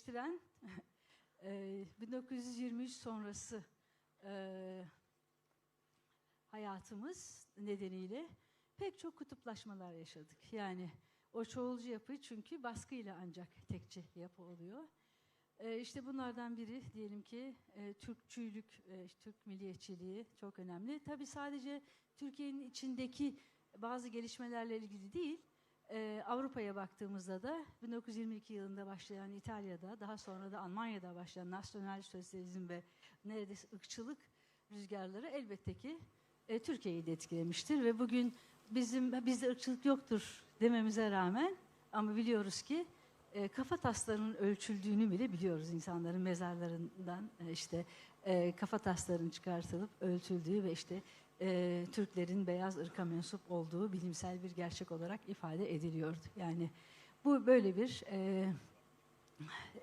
eleştiren 1923 sonrası hayatımız nedeniyle pek çok kutuplaşmalar yaşadık. Yani o çoğulcu yapı çünkü baskıyla ancak tekçi yapı oluyor. İşte bunlardan biri diyelim ki Türkçülük, Türk milliyetçiliği çok önemli. Tabii sadece Türkiye'nin içindeki bazı gelişmelerle ilgili değil, Avrupa'ya baktığımızda da 1922 yılında başlayan İtalya'da, daha sonra da Almanya'da başlayan nasyonal sosyalizm ve neredeyse ırkçılık rüzgarları elbette ki Türkiye'yi de etkilemiştir ve bugün bizde ırkçılık yoktur dememize rağmen ama biliyoruz ki kafa taslarının ölçüldüğünü bile biliyoruz. İnsanların mezarlarından kafa taslarının çıkartılıp ölçüldüğü ve Türklerin beyaz ırka mensup olduğu bilimsel bir gerçek olarak ifade ediliyordu. Yani bu böyle bir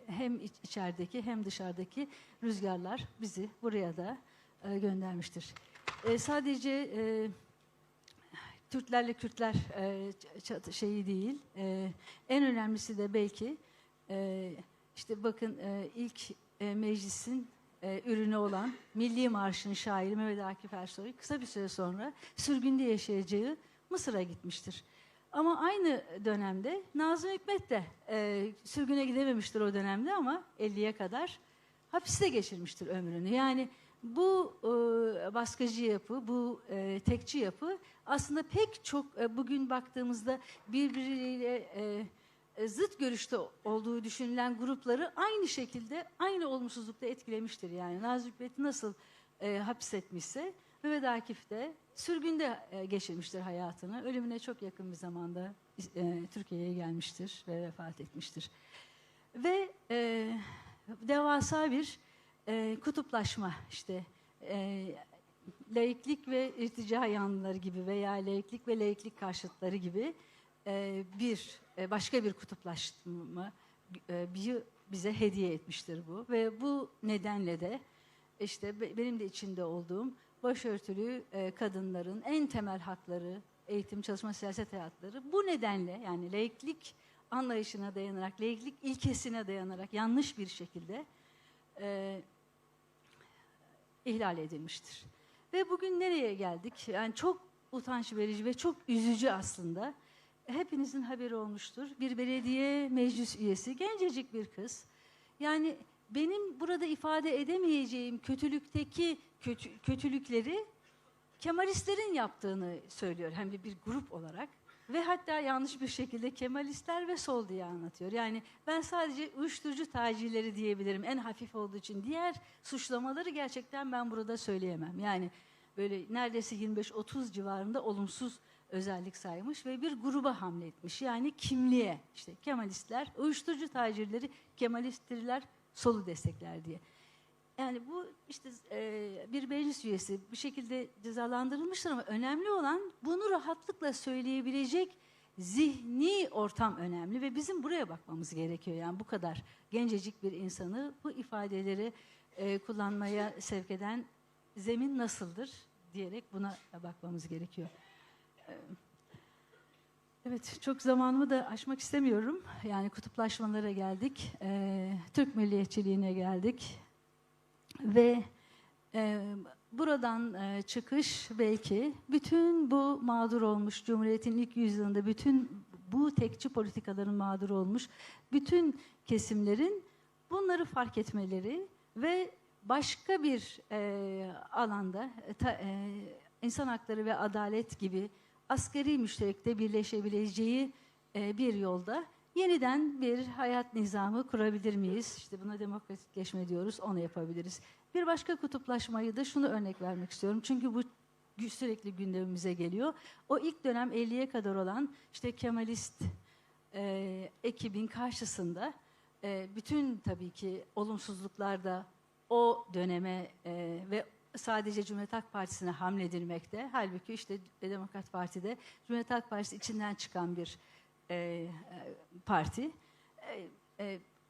hem içerideki hem dışarıdaki rüzgarlar bizi buraya da göndermiştir. Sadece Türklerle Kürtler şeyi değil. En önemlisi de belki bakın ilk meclisin ürünü olan Milli Marş'ın şairi Mehmet Akif Ersoy kısa bir süre sonra sürgünde yaşayacağı Mısır'a gitmiştir. Ama aynı dönemde Nazım Hikmet de sürgüne gidememiştir o dönemde ama 50'ye kadar hapiste geçirmiştir ömrünü. Yani bu baskıcı yapı, bu tekçi yapı aslında pek çok bugün baktığımızda birbiriyle zıt görüşte olduğu düşünülen grupları aynı şekilde, aynı olumsuzlukta etkilemiştir. Yani Nazım Hikmet nasıl hapsetmişse Mehmet Akif de sürgünde geçirmiştir hayatını. Ölümüne çok yakın bir zamanda Türkiye'ye gelmiştir ve vefat etmiştir. Ve devasa bir kutuplaşma laiklik ve irtica yanlıları gibi veya laiklik ve laiklik karşıtları gibi başka bir kutuplaşma bize hediye etmiştir bu. Ve bu nedenle de benim de içinde olduğum başörtülü kadınların en temel hakları, eğitim, çalışma, siyaset hayatları bu nedenle yani laiklik anlayışına dayanarak, laiklik ilkesine dayanarak yanlış bir şekilde ihlal edilmiştir. Ve bugün nereye geldik? Yani çok utanç verici ve çok üzücü aslında. Hepinizin haberi olmuştur. Bir belediye meclis üyesi, gencecik bir kız. Yani benim burada ifade edemeyeceğim kötülükteki kötülükleri Kemalistlerin yaptığını söylüyor. Hem de bir grup olarak. Ve hatta yanlış bir şekilde Kemalistler ve sol diye anlatıyor. Yani ben sadece uyuşturucu tacirleri diyebilirim en hafif olduğu için. Diğer suçlamaları gerçekten ben burada söyleyemem. Yani böyle neredeyse 25-30 civarında olumsuz özellik saymış ve bir gruba hamletmiş. Yani kimliğe Kemalistler, uyuşturucu tacirleri Kemalistler solu destekler diye. Yani bu bir meclis üyesi bir şekilde cezalandırılmıştır ama önemli olan bunu rahatlıkla söyleyebilecek zihni ortam önemli ve bizim buraya bakmamız gerekiyor. Yani bu kadar gencecik bir insanı bu ifadeleri kullanmaya sevk eden zemin nasıldır diyerek buna bakmamız gerekiyor. Evet, çok zamanımı da aşmak istemiyorum. Yani kutuplaşmalara geldik, Türk milliyetçiliğine geldik. Ve buradan çıkış belki bütün bu mağdur olmuş, Cumhuriyet'in ilk yüzyılında bütün bu tekçi politikaların mağdur olmuş, bütün kesimlerin bunları fark etmeleri ve başka bir alanda insan hakları ve adalet gibi asgari müşterekte birleşebileceği bir yolda yeniden bir hayat nizamı kurabilir miyiz? Buna demokratikleşme diyoruz, onu yapabiliriz. Bir başka kutuplaşmayı da şunu örnek vermek istiyorum. Çünkü bu sürekli gündemimize geliyor. O ilk dönem 50'ye kadar olan Kemalist ekibin karşısında bütün tabii ki olumsuzluklar da o döneme ve sadece Cumhuriyet Halk Partisi'ne hamledilmekte. Halbuki Demokrat Parti'de Cumhuriyet Halk Partisi içinden çıkan bir parti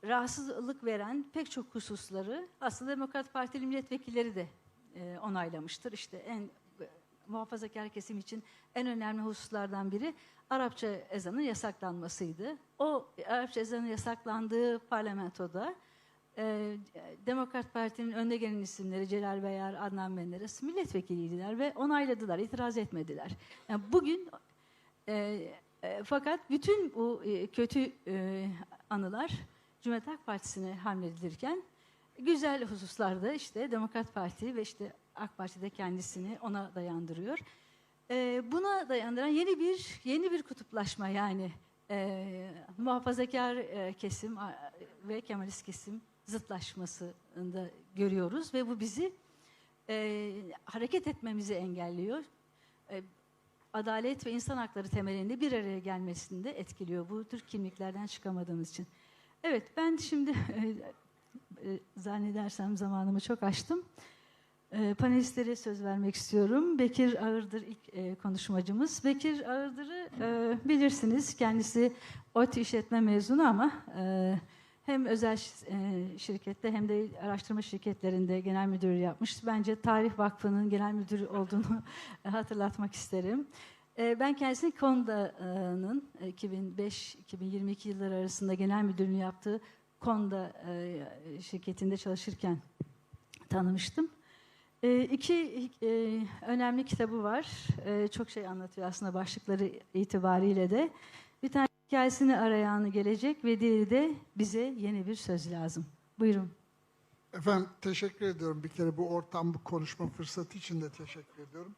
rahatsızlık veren pek çok hususları aslında Demokrat Partili milletvekilleri de onaylamıştır. En muhafazakar kesim için en önemli hususlardan biri Arapça ezanın yasaklanmasıydı. O Arapça ezanın yasaklandığı parlamentoda Demokrat Parti'nin önde gelen isimleri Celal Bayar, Adnan Menderes milletvekiliydiler ve onayladılar, itiraz etmediler. Yani bugün fakat bütün bu kötü anılar Cumhuriyet Halk Partisi'ne hamledilirken güzel hususlarda işte Demokrat Parti ve işte AK Parti'de kendisini ona dayandırıyor. Buna dayandıran yeni bir kutuplaşma, yani muhafazakar kesim ve Kemalist kesim zıtlaşmasında görüyoruz ve bu bizi hareket etmemizi engelliyor. Adalet ve insan hakları temelinde bir araya gelmesini de etkiliyor. Bu tür kimliklerden çıkamadığımız için. Evet, ben şimdi zannedersem zamanımı çok aştım. Panelistlere söz vermek istiyorum. Bekir Ağırdır ilk konuşmacımız. Bekir Ağırdır'ı bilirsiniz. Kendisi ODTÜ işletme mezunu ama hem özel şirkette hem de araştırma şirketlerinde genel müdürlüğü yapmış. Bence Tarih Vakfı'nın genel müdürü olduğunu hatırlatmak isterim. Ben kendisini KONDA'nın 2005-2022 yılları arasında genel müdürlüğünü yaptığı KONDA şirketinde çalışırken tanımıştım. İki önemli kitabı var. Çok şey anlatıyor aslında başlıkları itibariyle de. Bir tane hikayesini arayan gelecek ve diğeri de bize yeni bir söz lazım. Buyurun. Efendim teşekkür ediyorum. Bir kere bu ortam, bu konuşma fırsatı için de teşekkür ediyorum.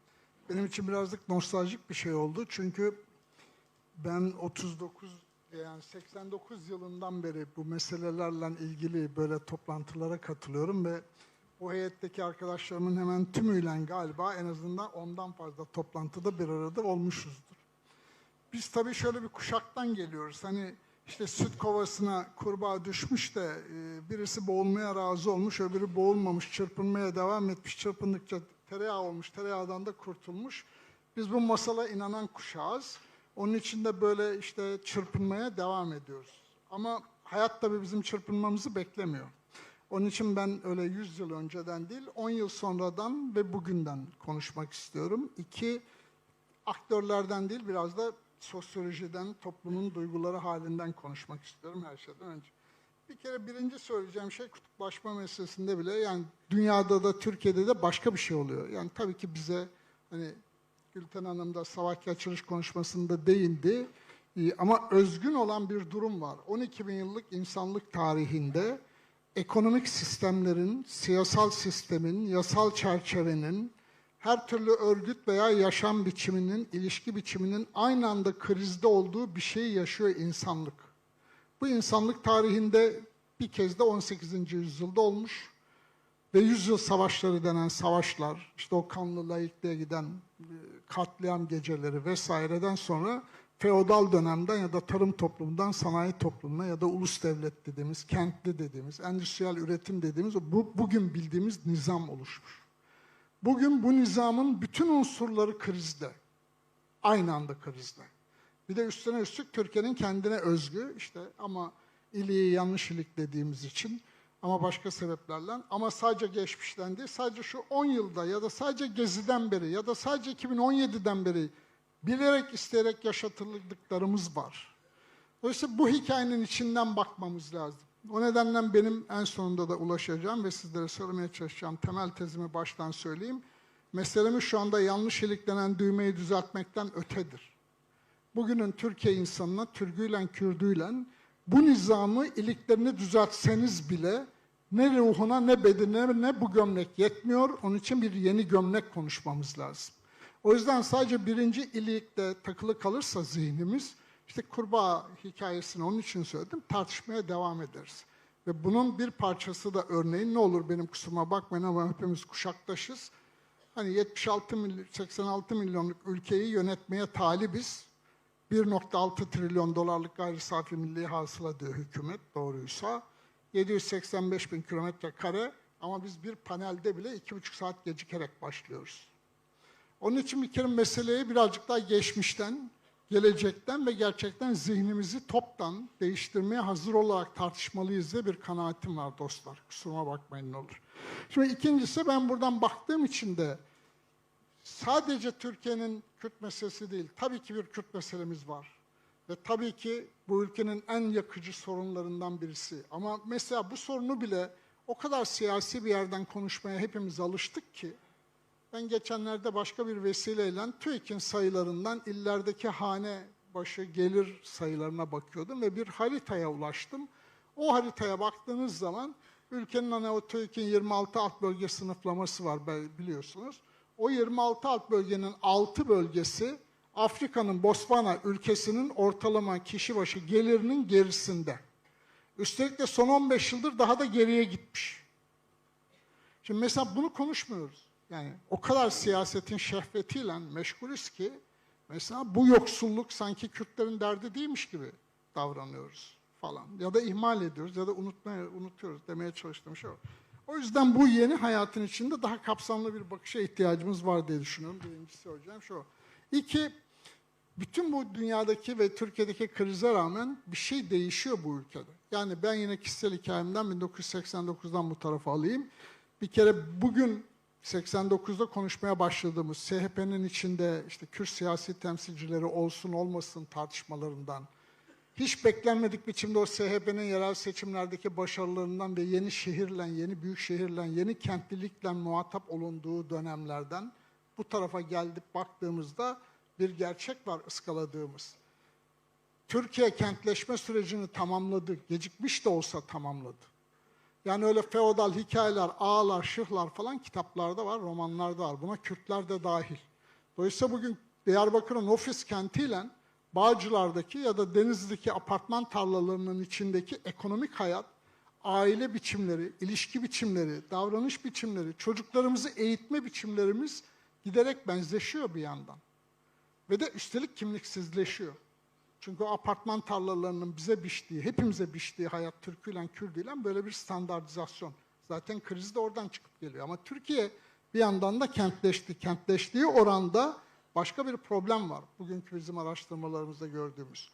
Benim için birazcık nostaljik bir şey oldu. Çünkü ben 89 yılından beri bu meselelerle ilgili böyle toplantılara katılıyorum ve o heyetteki arkadaşlarımın hemen tümüyle galiba en azından ondan fazla toplantıda bir arada olmuşuzdur. Biz tabii şöyle bir kuşaktan geliyoruz. Hani işte süt kovasına kurbağa düşmüş de birisi boğulmaya razı olmuş, öbürü boğulmamış, çırpınmaya devam etmiş. Çırpındıkça tereyağı olmuş, tereyağından da kurtulmuş. Biz bu masala inanan kuşağız. Onun için de böyle işte çırpınmaya devam ediyoruz. Ama hayat tabii bizim çırpınmamızı beklemiyor. Onun için ben öyle 100 yıl önceden değil, 10 yıl sonradan ve bugünden konuşmak istiyorum. İki, aktörlerden değil, biraz da sosyolojiden, toplumun duyguları halinden konuşmak istiyorum her şeyden önce. Bir kere birinci söyleyeceğim şey kutuplaşma meselesinde bile, yani dünyada da Türkiye'de de başka bir şey oluyor. Yani tabii ki bize hani Gülten Hanım da sabahki açılış konuşmasında değindi ama özgün olan bir durum var. 12 bin yıllık insanlık tarihinde ekonomik sistemlerin, siyasal sistemin, yasal çerçevenin, her türlü örgüt veya yaşam biçiminin, ilişki biçiminin aynı anda krizde olduğu bir şeyi yaşıyor insanlık. Bu insanlık tarihinde bir kez de 18. yüzyılda olmuş ve yüzyıl savaşları denen savaşlar, işte o kanlı laikliğe giden katliam geceleri vesaireden sonra feodal dönemden ya da tarım toplumundan sanayi toplumuna ya da ulus devlet dediğimiz, kentli dediğimiz, endüstriyel üretim dediğimiz bugün bildiğimiz nizam oluşmuş. Bugün bu nizamın bütün unsurları krizde. Aynı anda krizde. Bir de üstüne üstlük Türkiye'nin kendine özgü işte ama iliği yanlış ilik dediğimiz için ama başka sebeplerle ama sadece geçmişten değil, sadece şu 10 yılda ya da sadece Gezi'den beri ya da sadece 2017'den beri bilerek isteyerek yaşatıldıklarımız var. Dolayısıyla bu hikayenin içinden bakmamız lazım. O nedenle benim en sonunda da ulaşacağım ve sizlere söylemeye çalışacağım temel tezimi baştan söyleyeyim. Meselemiz şu anda yanlış iliklenen düğmeyi düzeltmekten ötedir. Bugünün Türkiye insanına, Türküyle, Kürdüyle bu nizamı, iliklerini düzeltseniz bile ne ruhuna, ne bedenine, ne bu gömlek yetmiyor. Onun için bir yeni gömlek konuşmamız lazım. O yüzden sadece birinci ilikte takılı kalırsa zihnimiz, işte kurbağa hikayesini onun için söyledim, tartışmaya devam ederiz. Ve bunun bir parçası da örneğin ne olur benim kusuruma bakmayın ama hepimiz kuşaktaşız. Hani 86 milyonluk ülkeyi yönetmeye talibiz. 1,6 trilyon dolarlık gayri safi milli hasıla diyor hükümet doğruysa. 785 bin kilometre kare ama biz bir panelde bile 2,5 saat gecikerek başlıyoruz. Onun için bir kere meseleyi birazcık daha geçmişten, gelecekten ve gerçekten zihnimizi toptan değiştirmeye hazır olarak tartışmalıyız diye bir kanaatim var dostlar. Kusuruma bakmayın ne olur. Şimdi ikincisi ben buradan baktığım için de sadece Türkiye'nin Kürt meselesi değil, tabii ki bir Kürt meselemiz var. Ve tabii ki bu ülkenin en yakıcı sorunlarından birisi. Ama mesela bu sorunu bile o kadar siyasi bir yerden konuşmaya hepimiz alıştık ki, ben geçenlerde başka bir vesileyle TÜİK'in sayılarından illerdeki hane başı gelir sayılarına bakıyordum ve bir haritaya ulaştım. O haritaya baktığınız zaman ülkenin hani o TÜİK'in 26 alt bölge sınıflaması var biliyorsunuz. O 26 alt bölgenin 6 bölgesi Afrika'nın Botswana ülkesinin ortalama kişi başı gelirinin gerisinde. Üstelik de son 15 yıldır daha da geriye gitmiş. Şimdi mesela bunu konuşmuyoruz. Yani o kadar siyasetin şehvetiyle meşgulüz ki mesela bu yoksulluk sanki Kürtlerin derdi değilmiş gibi davranıyoruz falan. Ya da ihmal ediyoruz ya da unutuyoruz demeye çalıştığım şey o. O yüzden bu yeni hayatın içinde daha kapsamlı bir bakışa ihtiyacımız var diye düşünüyorum. Birincisi söyleyeceğim şu. İki, bütün bu dünyadaki ve Türkiye'deki krize rağmen bir şey değişiyor bu ülkede. Yani ben yine kişisel hikayemden 1989'dan bu tarafa alayım. Bir kere bugün 89'da konuşmaya başladığımız CHP'nin içinde işte Kürt siyasi temsilcileri olsun olmasın tartışmalarından, hiç beklenmedik biçimde o CHP'nin yerel seçimlerdeki başarılarından ve yeni şehirle, yeni büyük şehirle, yeni kentlilikle muhatap olunduğu dönemlerden bu tarafa geldik baktığımızda bir gerçek var ıskaladığımız. Türkiye kentleşme sürecini tamamladı, gecikmiş de olsa tamamladı. Yani öyle feodal hikayeler, ağalar, şıhlar falan kitaplarda var, romanlarda var. Buna Kürtler de dahil. Dolayısıyla bugün Diyarbakır'ın ofis kentiyle Bağcılar'daki ya da Denizli'deki apartman tarlalarının içindeki ekonomik hayat, aile biçimleri, ilişki biçimleri, davranış biçimleri, çocuklarımızı eğitme biçimlerimiz giderek benzeşiyor bir yandan. Ve de üstelik kimliksizleşiyor. Çünkü o apartman tarlalarının bize biçtiği, hepimize biçtiği hayat Türküyle, Kürdüyle böyle bir standartizasyon. Zaten kriz de oradan çıkıp geliyor. Ama Türkiye bir yandan da kentleşti. Kentleştiği oranda başka bir problem var. Bugünkü bizim araştırmalarımızda gördüğümüz.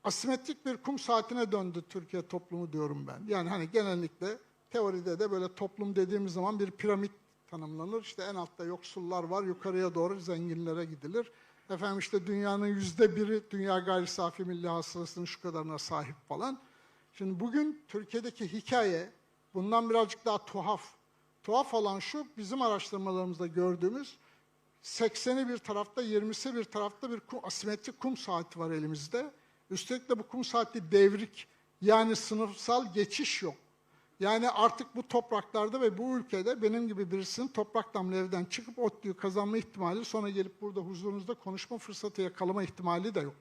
Asimetrik bir kum saatine döndü Türkiye toplumu diyorum ben. Yani hani genellikle teoride de böyle toplum dediğimiz zaman bir piramit tanımlanır. İşte en altta yoksullar var, yukarıya doğru zenginlere gidilir. Efendim işte dünyanın %1'i dünya gayri safi milli hasılasının şu kadarına sahip falan. Şimdi bugün Türkiye'deki hikaye bundan birazcık daha tuhaf. Tuhaf olan şu, bizim araştırmalarımızda gördüğümüz 80'i bir tarafta, 20'si bir tarafta bir asimetrik kum saati var elimizde. Üstelik de bu kum saati devrik, yani sınıfsal geçiş yok. Yani artık bu topraklarda ve bu ülkede benim gibi birisinin toprak damlı evden çıkıp ODTÜ'yü kazanma ihtimali, sonra gelip burada huzurunuzda konuşma fırsatı yakalama ihtimali de yok.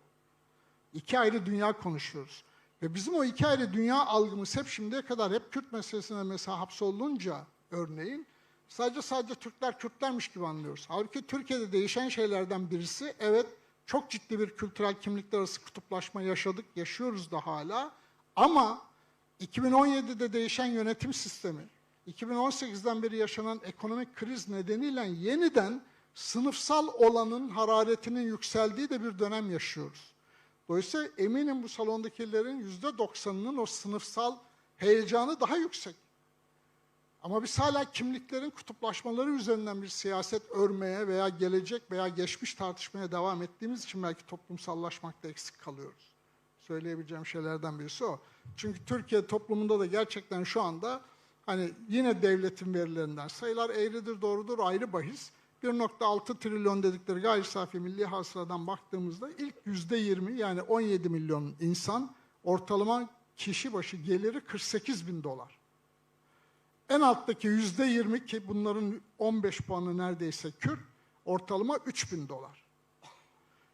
İki ayrı dünya konuşuyoruz. Ve bizim o iki ayrı dünya algımız hep şimdiye kadar hep Kürt meselesine mesela hapsolunca örneğin sadece Türkler Kürtlermiş gibi anlıyoruz. Halbuki Türkiye'de değişen şeylerden birisi, evet çok ciddi bir kültürel kimlikler arası kutuplaşma yaşadık, yaşıyoruz da hala ama 2017'de değişen yönetim sistemi, 2018'den beri yaşanan ekonomik kriz nedeniyle yeniden sınıfsal olanın hararetinin yükseldiği de bir dönem yaşıyoruz. Dolayısıyla eminim bu salondakilerin %90'ının o sınıfsal heyecanı daha yüksek. Ama biz hala kimliklerin kutuplaşmaları üzerinden bir siyaset örmeye veya gelecek veya geçmiş tartışmaya devam ettiğimiz için belki toplumsallaşmakta eksik kalıyoruz. Söyleyebileceğim şeylerden birisi o. Çünkü Türkiye toplumunda da gerçekten şu anda hani yine devletin verilerinden sayılar eğridir doğrudur ayrı bahis. 1,6 trilyon dedikleri gayri safi milli hasıladan baktığımızda ilk %20 yani 17 milyon insan ortalama kişi başı geliri 48 bin dolar. En alttaki %20 ki bunların 15 puanı neredeyse Kürt ortalama 3 bin dolar.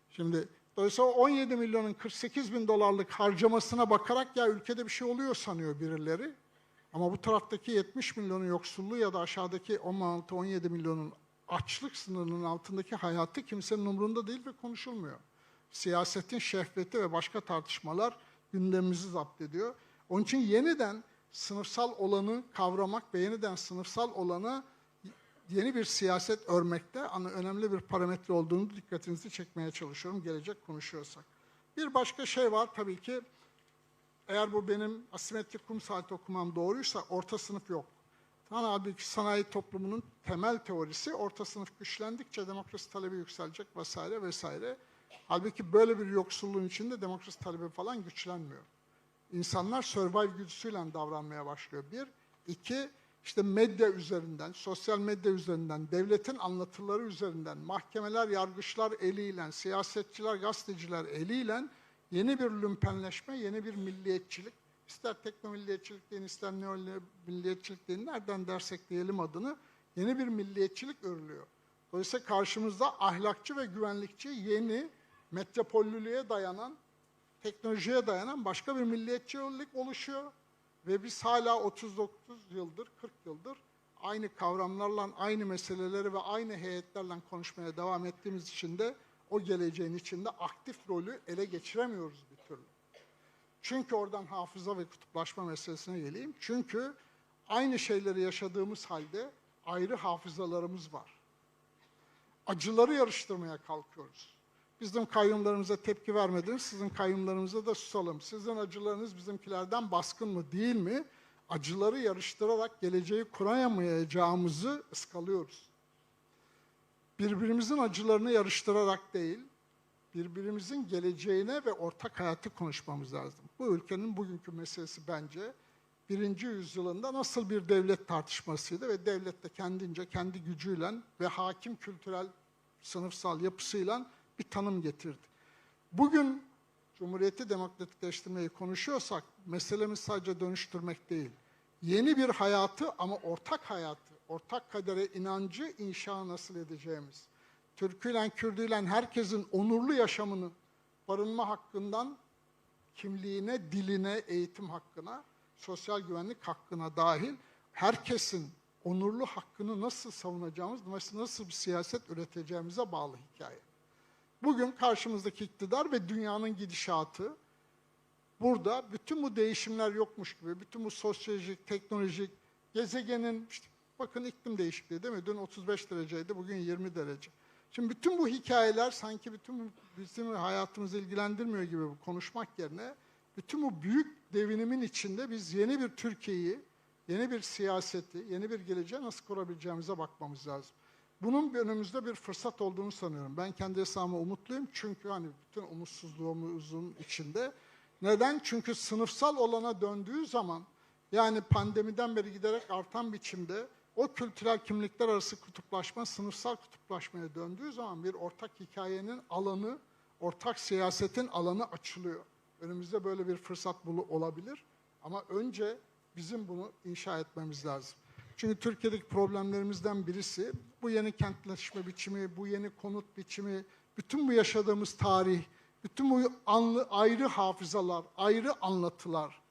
Şimdi dolayısıyla 17 milyonun 48 bin dolarlık harcamasına bakarak ya ülkede bir şey oluyor sanıyor birileri. Ama bu taraftaki 70 milyonun yoksulluğu ya da aşağıdaki 16-17 milyonun açlık sınırının altındaki hayatı kimsenin umurunda değil ve konuşulmuyor. Siyasetin şehveti ve başka tartışmalar gündemimizi zapt ediyor. Onun için yeniden sınıfsal olanı kavramak ve yeniden sınıfsal olanı yeni bir siyaset örmekte önemli bir parametre olduğunu dikkatinizi çekmeye çalışıyorum gelecek konuşuyorsak. Bir başka şey var tabii ki, eğer bu benim asimetrik kum saati okumam doğruysa orta sınıf yok. Halbuki sanayi toplumunun temel teorisi orta sınıf güçlendikçe demokrasi talebi yükselecek vesaire vesaire. Halbuki böyle bir yoksulluğun içinde demokrasi talebi falan güçlenmiyor. İnsanlar survive güdüsüyle davranmaya başlıyor. Bir. İki, işte medya üzerinden, sosyal medya üzerinden, devletin anlatıları üzerinden, mahkemeler, yargıçlar eliyle, siyasetçiler, gazeteciler eliyle yeni bir lümpenleşme, yeni bir milliyetçilik, ister teknomilliyetçilik deyin, ister neomilliyetçilik deyin, nereden dersek diyelim adını, yeni bir milliyetçilik örülüyor. Dolayısıyla karşımızda ahlakçı ve güvenlikçi yeni metropollülüğe dayanan, teknolojiye dayanan başka bir milliyetçilik oluşuyor. Ve biz hala 39 yıldır, 40 yıldır aynı kavramlarla, aynı meseleleri ve aynı heyetlerle konuşmaya devam ettiğimiz için de o geleceğin içinde aktif rolü ele geçiremiyoruz bir türlü. Çünkü oradan hafıza ve kutuplaşma meselesine geleyim. Çünkü aynı şeyleri yaşadığımız halde ayrı hafızalarımız var. Acıları yarıştırmaya kalkıyoruz. Bizim kayyumlarımıza tepki vermediniz, sizin kayyumlarımıza da susalım. Sizin acılarınız bizimkilerden baskın mı değil mi? Acıları yarıştırarak geleceği kuramayacağımızı ıskalıyoruz. Birbirimizin acılarını yarıştırarak değil, birbirimizin geleceğine ve ortak hayatı konuşmamız lazım. Bu ülkenin bugünkü meselesi bence 1. yüzyılında nasıl bir devlet tartışmasıydı ve devlet de kendince, kendi gücüyle ve hakim kültürel, sınıfsal yapısıyla bir tanım getirdi. Bugün Cumhuriyeti demokratikleştirmeyi konuşuyorsak meselemiz sadece dönüştürmek değil. Yeni bir hayatı ama ortak hayatı, ortak kadere inancı inşa nasıl edeceğimiz. Türküyle, Kürdüyle herkesin onurlu yaşamını, barınma hakkından kimliğine, diline, eğitim hakkına, sosyal güvenlik hakkına dahil herkesin onurlu hakkını nasıl savunacağımız, nasıl bir siyaset üreteceğimize bağlı hikaye. Bugün karşımızdaki iktidar ve dünyanın gidişatı burada bütün bu değişimler yokmuş gibi, bütün bu sosyolojik, teknolojik, gezegenin, işte bakın iklim değişikliği değil mi? Dün 35 dereceydi, bugün 20 derece. Şimdi bütün bu hikayeler sanki bizim hayatımızı ilgilendirmiyor gibi konuşmak yerine bütün bu büyük devinimin içinde biz yeni bir Türkiye'yi, yeni bir siyaseti, yeni bir geleceği nasıl kurabileceğimize bakmamız lazım. Bunun önümüzde bir fırsat olduğunu sanıyorum. Ben kendi hesabıma umutluyum çünkü hani bütün umutsuzluğumuzun içinde. Neden? Çünkü sınıfsal olana döndüğü zaman, yani pandemiden beri giderek artan biçimde o kültürel kimlikler arası kutuplaşma, sınıfsal kutuplaşmaya döndüğü zaman bir ortak hikayenin alanı, ortak siyasetin alanı açılıyor. Önümüzde böyle bir fırsat olabilir ama önce bizim bunu inşa etmemiz lazım. Çünkü Türkiye'deki problemlerimizden birisi bu yeni kentleşme biçimi, bu yeni konut biçimi, bütün bu yaşadığımız tarih, bütün bu ayrı hafızalar, ayrı anlatılar.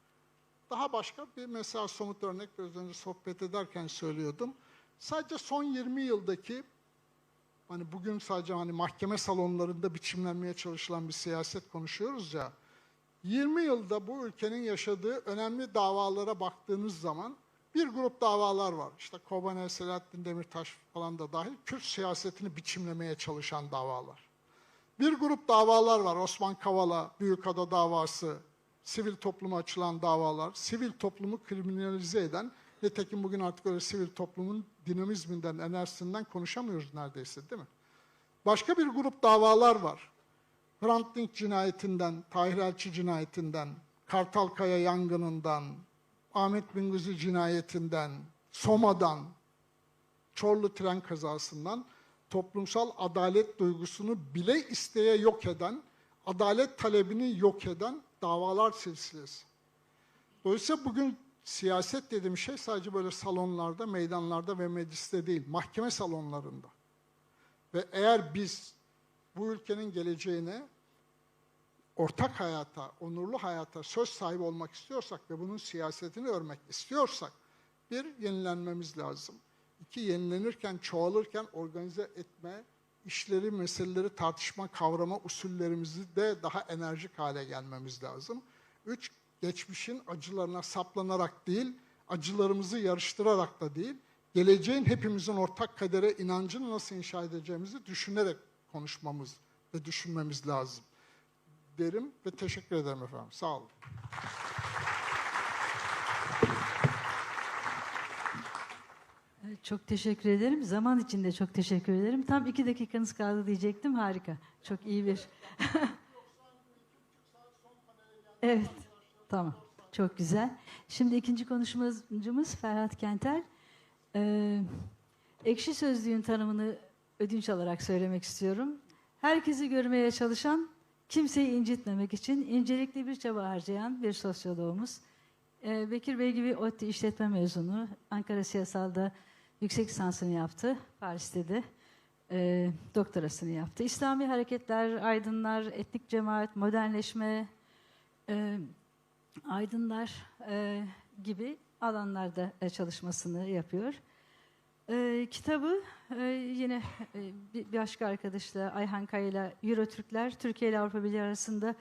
Daha başka bir mesela somut örnek biraz önce sohbet ederken söylüyordum. Sadece son 20 yıldaki, hani bugün sadece hani mahkeme salonlarında biçimlenmeye çalışılan bir siyaset konuşuyoruz ya, 20 yılda bu ülkenin yaşadığı önemli davalara baktığınız zaman bir grup davalar var. İşte Kobane, Selahattin Demirtaş falan da dahil Kürt siyasetini biçimlemeye çalışan davalar. Bir grup davalar var. Osman Kavala, Büyükada davası, sivil topluma açılan davalar, sivil toplumu kriminalize eden, nitekim bugün artık öyle sivil toplumun dinamizminden, enerjisinden konuşamıyoruz neredeyse değil mi? Başka bir grup davalar var. Hrant Dink cinayetinden, Tahir Elçi cinayetinden, Kartalkaya yangınından, Ahmet Bingözi cinayetinden, Soma'dan, Çorlu tren kazasından toplumsal adalet duygusunu bile isteye yok eden, adalet talebini yok eden davalar silsilesi. Dolayısıyla bugün siyaset dediğim şey sadece böyle salonlarda, meydanlarda ve mecliste değil, mahkeme salonlarında. Ve eğer biz bu ülkenin geleceğine, ortak hayata, onurlu hayata söz sahibi olmak istiyorsak ve bunun siyasetini örmek istiyorsak, bir, yenilenmemiz lazım. İki, yenilenirken, çoğalırken organize etme, işleri, meseleleri tartışma, kavrama usullerimizi de daha enerjik hale gelmemiz lazım. Üç, geçmişin acılarına saplanarak değil, acılarımızı yarıştırarak da değil, geleceğin hepimizin ortak kadere inancını nasıl inşa edeceğimizi düşünerek konuşmamız ve düşünmemiz lazım derim ve teşekkür ederim efendim. Sağ olun. Çok teşekkür ederim. Zaman için de çok teşekkür ederim. Tam 2 dakikanız kaldı diyecektim. Harika. Çok iyi bir... Evet, tamam. Çok güzel. Şimdi ikinci konuşmacımız Ferhat Kenter. Ekşi Sözlüğün tanımını ödünç alarak söylemek istiyorum. Herkesi görmeye çalışan, kimseyi incitmemek için incelikli bir çaba harcayan bir sosyoloğumuz. Bekir Bey gibi ODTÜ işletme mezunu. Ankara Siyasal'da yüksek lisansını yaptı. Paris'te de doktorasını yaptı. İslami hareketler, aydınlar, etnik cemaat, modernleşme, aydınlar gibi alanlarda çalışmasını yapıyor. Kitabı yine bir başka arkadaşla Ayhan Kaya'yla Eurotürkler, Türkiye ile Avrupa Birliği arasında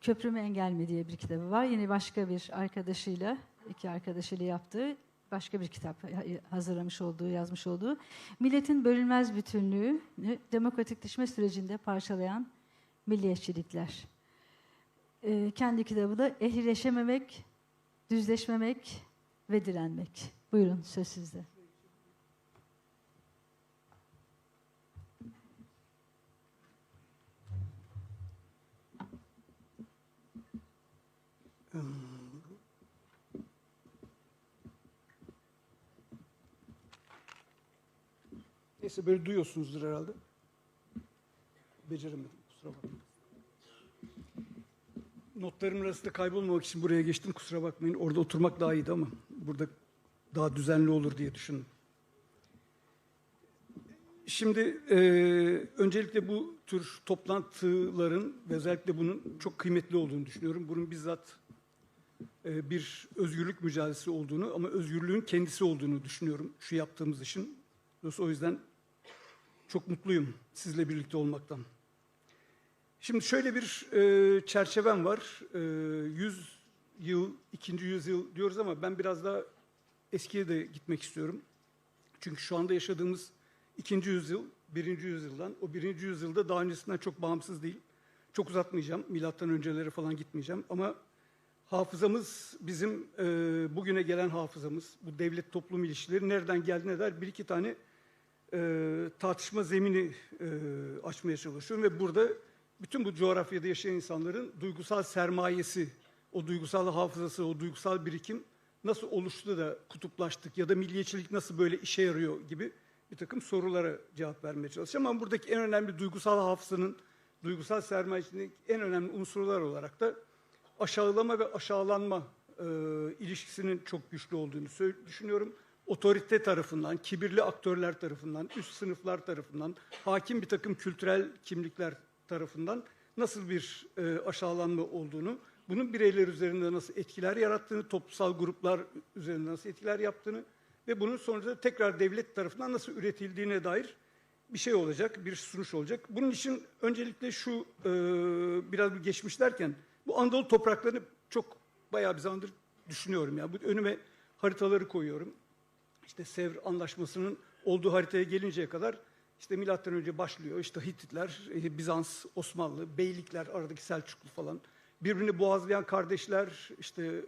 Köprü mü Engel mi diye bir kitabı var. Yine başka bir arkadaşıyla, 2 arkadaşıyla yaptığı başka bir kitap hazırlamış olduğu, yazmış olduğu. Milletin bölünmez bütünlüğü, demokratikleşme sürecinde parçalayan milliyetçilikler. Kendi kitabı da ehlileşememek, düzleşmemek ve direnmek. Buyurun, söz sizde. Neyse böyle duyuyorsunuzdur herhalde. Beceremedim, kusura bakmayın. Notlarımın arasında kaybolmamak için buraya geçtim, kusura bakmayın. Orada oturmak daha iyiydi ama burada daha düzenli olur diye düşündüm. Şimdi öncelikle bu tür toplantıların ve özellikle bunun çok kıymetli olduğunu düşünüyorum. Bunun bizzat bir özgürlük mücadelesi olduğunu ama özgürlüğün kendisi olduğunu düşünüyorum şu yaptığımız işin. O yüzden çok mutluyum sizle birlikte olmaktan. Şimdi şöyle bir çerçevem var. 100 yıl, 2. yüzyıl diyoruz ama ben biraz daha eskiye de gitmek istiyorum. Çünkü şu anda yaşadığımız 2. yüzyıl, 1. yüzyıldan, o 1. yüzyılda daha öncesinden çok bağımsız değil. Çok uzatmayacağım, milattan öncelere falan gitmeyeceğim ama hafızamız bizim bugüne gelen hafızamız, bu devlet toplum ilişkileri nereden geldiğine dair 1-2 tane tartışma zemini açmaya çalışıyorum ve burada bütün bu coğrafyada yaşayan insanların duygusal sermayesi, o duygusal hafızası, o duygusal birikim nasıl oluştu da kutuplaştık ya da milliyetçilik nasıl böyle işe yarıyor gibi bir takım sorulara cevap vermeye çalışacağım. Ama buradaki en önemli duygusal hafızanın, duygusal sermayesinin en önemli unsurlar olarak da aşağılama ve aşağılanma ilişkisinin çok güçlü olduğunu düşünüyorum. Otorite tarafından, kibirli aktörler tarafından, üst sınıflar tarafından, hakim bir takım kültürel kimlikler tarafından nasıl bir aşağılanma olduğunu, bunun bireyler üzerinde nasıl etkiler yarattığını, toplumsal gruplar üzerinde nasıl etkiler yaptığını ve bunun sonucunda tekrar devlet tarafından nasıl üretildiğine dair bir şey olacak, bir sunuş olacak. Bunun için öncelikle şu biraz bir geçmiş derken, bu Anadolu topraklarını çok bayağı bir zamandır düşünüyorum. Yani bu önüme haritaları koyuyorum. İşte Sevr Anlaşması'nın olduğu haritaya gelinceye kadar işte milattan önce başlıyor. İşte Hititler, Bizans, Osmanlı, beylikler, aradaki Selçuklu falan. Birbirini boğazlayan kardeşler, işte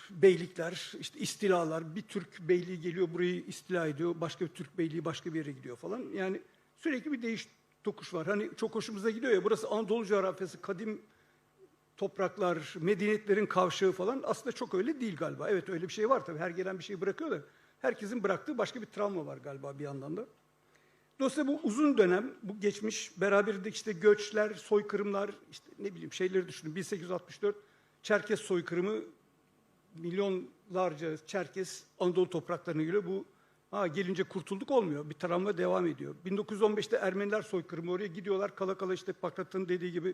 beylikler, işte istilalar. Bir Türk beyliği geliyor burayı istila ediyor. Başka bir Türk beyliği başka bir yere gidiyor falan. Yani sürekli bir değiş tokuş var. Hani çok hoşumuza gidiyor ya, burası Anadolu coğrafyası, kadim topraklar, medeniyetlerin kavşağı falan. Aslında çok öyle değil galiba. Evet, öyle bir şey var tabii. Her gelen bir şey bırakıyor da herkesin bıraktığı başka bir travma var galiba bir yandan da. Dolayısıyla bu uzun dönem, bu geçmiş, beraberinde işte göçler, soykırımlar, işte ne bileyim şeyleri düşünün. 1864 Çerkes soykırımı, milyonlarca Çerkes Anadolu topraklarına geliyor. Bu gelince kurtulduk olmuyor. Bir travma devam ediyor. 1915'te Ermeniler soykırımı, oraya gidiyorlar. Kala kala işte Pakrat'ın dediği gibi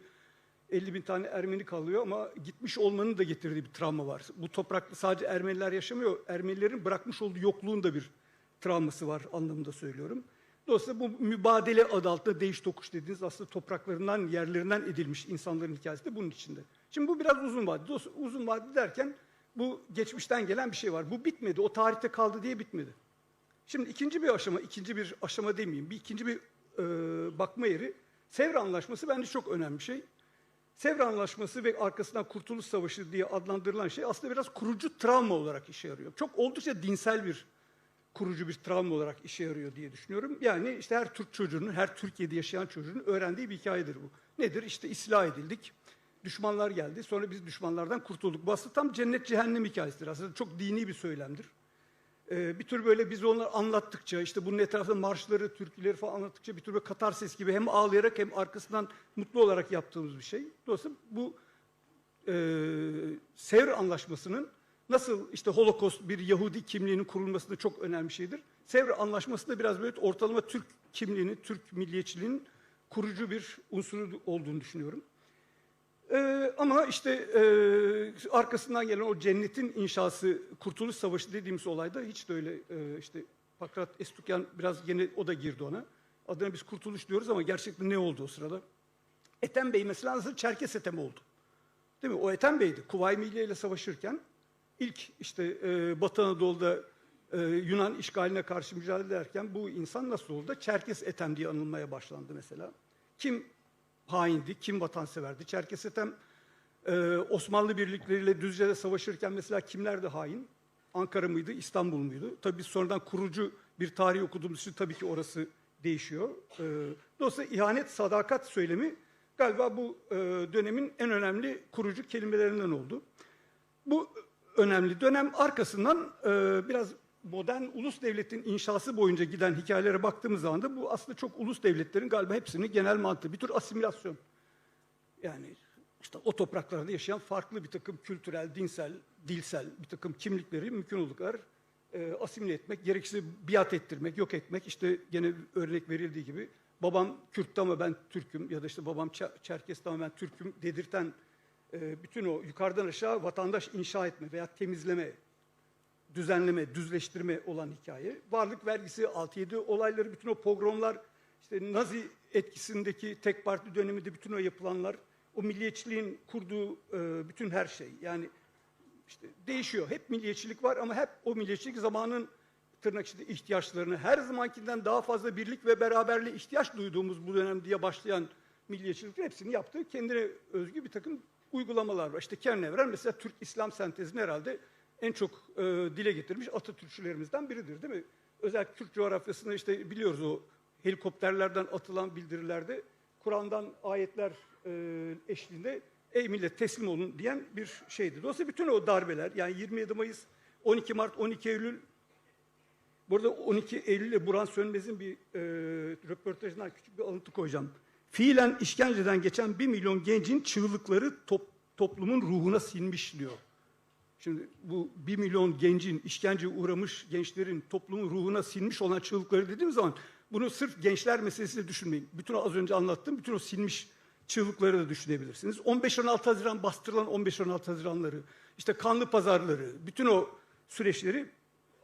50.000 tane Ermeni kalıyor ama gitmiş olmanın da getirdiği bir travma var. Bu toprakta sadece Ermeniler yaşamıyor. Ermenilerin bırakmış olduğu yokluğun da bir travması var anlamında söylüyorum. Dolayısıyla bu mübadele adı altında değiş tokuş dediğiniz aslında topraklarından, yerlerinden edilmiş insanların hikayesi de bunun içinde. Şimdi bu biraz uzun vadeli. Uzun vadeli derken bu geçmişten gelen bir şey var. Bu bitmedi. O tarihte kaldı diye bitmedi. Şimdi ikinci bir aşama demeyeyim. İkinci bir bakma yeri. Sevr Anlaşması bence çok önemli bir şey. Sevr Anlaşması ve arkasından Kurtuluş Savaşı diye adlandırılan şey aslında biraz kurucu travma olarak işe yarıyor. Çok oldukça dinsel bir kurucu bir travma olarak işe yarıyor diye düşünüyorum. Yani işte her Türk çocuğunun, her Türkiye'de yaşayan çocuğun öğrendiği bir hikayedir bu. Nedir? İşte istila edildik, düşmanlar geldi, sonra biz düşmanlardan kurtulduk. Bu aslında tam cennet cehennem hikayesidir. Aslında çok dini bir söylemdir. Bir tür böyle biz onları anlattıkça, işte bunun etrafında marşları, türküleri falan anlattıkça bir tür böyle katarsis gibi hem ağlayarak hem arkasından mutlu olarak yaptığımız bir şey. Dolayısıyla bu Sevr Anlaşması'nın nasıl işte Holocaust bir Yahudi kimliğinin kurulmasında çok önemli bir şeydir. Sevr Anlaşması da biraz böyle ortalama Türk kimliğini, Türk milliyetçiliğinin kurucu bir unsuru olduğunu düşünüyorum. Ama işte arkasından gelen o cennetin inşası, Kurtuluş Savaşı dediğimiz olayda hiç de öyle işte Pakrat Estukyan biraz gene o da girdi ona. Adına biz kurtuluş diyoruz ama gerçekten ne oldu o sırada? Ethem Bey mesela nasıl Çerkes Ethem oldu. Değil mi? O Ethem Bey'di. Kuvayi Milliye ile savaşırken ilk işte Batı Anadolu'da Yunan işgaline karşı mücadele ederken bu insan nasıl oldu da Çerkes Ethem diye anılmaya başlandı mesela. Kim haindi, kim vatanseverdi? Çerkes Ethem Osmanlı birlikleriyle Düzce'de savaşırken mesela kimlerdi hain? Ankara mıydı, İstanbul muydu? Tabii biz sonradan kurucu bir tarih okuduğumuz için tabii ki orası değişiyor. Dolayısıyla ihanet, sadakat söylemi galiba bu dönemin en önemli kurucu kelimelerinden oldu. Bu önemli dönem arkasından biraz modern ulus devletin inşası boyunca giden hikayelere baktığımız zaman da bu aslında çok ulus devletlerin galiba hepsinin genel mantığı. Bir tür asimilasyon. Yani işte o topraklarda yaşayan farklı bir takım kültürel, dinsel, dilsel bir takım kimlikleri mümkün olduğu kadar asimile etmek, gerekirse biat ettirmek, yok etmek. İşte gene örnek verildiği gibi babam Kürt'te ama ben Türk'üm ya da işte babam Çerkes'te ama ben Türk'üm dedirten bütün o yukarıdan aşağı vatandaş inşa etme veya temizleme, düzenleme, düzleştirme olan hikaye. Varlık vergisi, 6-7 olayları, bütün o pogromlar, işte Nazi etkisindeki tek parti döneminde bütün o yapılanlar, o milliyetçiliğin kurduğu bütün her şey. Yani işte değişiyor. Hep milliyetçilik var ama hep o milliyetçilik zamanın tırnak içinde ihtiyaçlarını, her zamankinden daha fazla birlik ve beraberliğe ihtiyaç duyduğumuz bu dönem diye başlayan milliyetçiliklerin hepsini yaptığı kendine özgü bir takım uygulamalar var. İşte Kernevren mesela Türk-İslam sentezini herhalde en çok dile getirmiş Atatürkçülerimizden biridir değil mi? Özellikle Türk coğrafyasında işte biliyoruz o helikopterlerden atılan bildirilerde Kur'an'dan ayetler eşliğinde ey millet teslim olun diyen bir şeydi. Dolayısıyla bütün o darbeler yani 27 Mayıs, 12 Mart, 12 Eylül burada 12 Eylül ile Burhan Sönmez'in bir röportajından küçük bir alıntı koyacağım. Fiilen işkenceden geçen 1 milyon gencin çığlıkları toplumun ruhuna sinmiş diyor. Şimdi bu 1 milyon gencin, işkenceye uğramış gençlerin toplumun ruhuna sinmiş olan çığlıkları dediğim zaman bunu sırf gençler meselesiyle düşünmeyin. Bütün o az önce anlattığım bütün o sinmiş çığlıkları da düşünebilirsiniz. 15-16 Haziran bastırılan 15-16 Haziranları, işte kanlı pazarları, bütün o süreçleri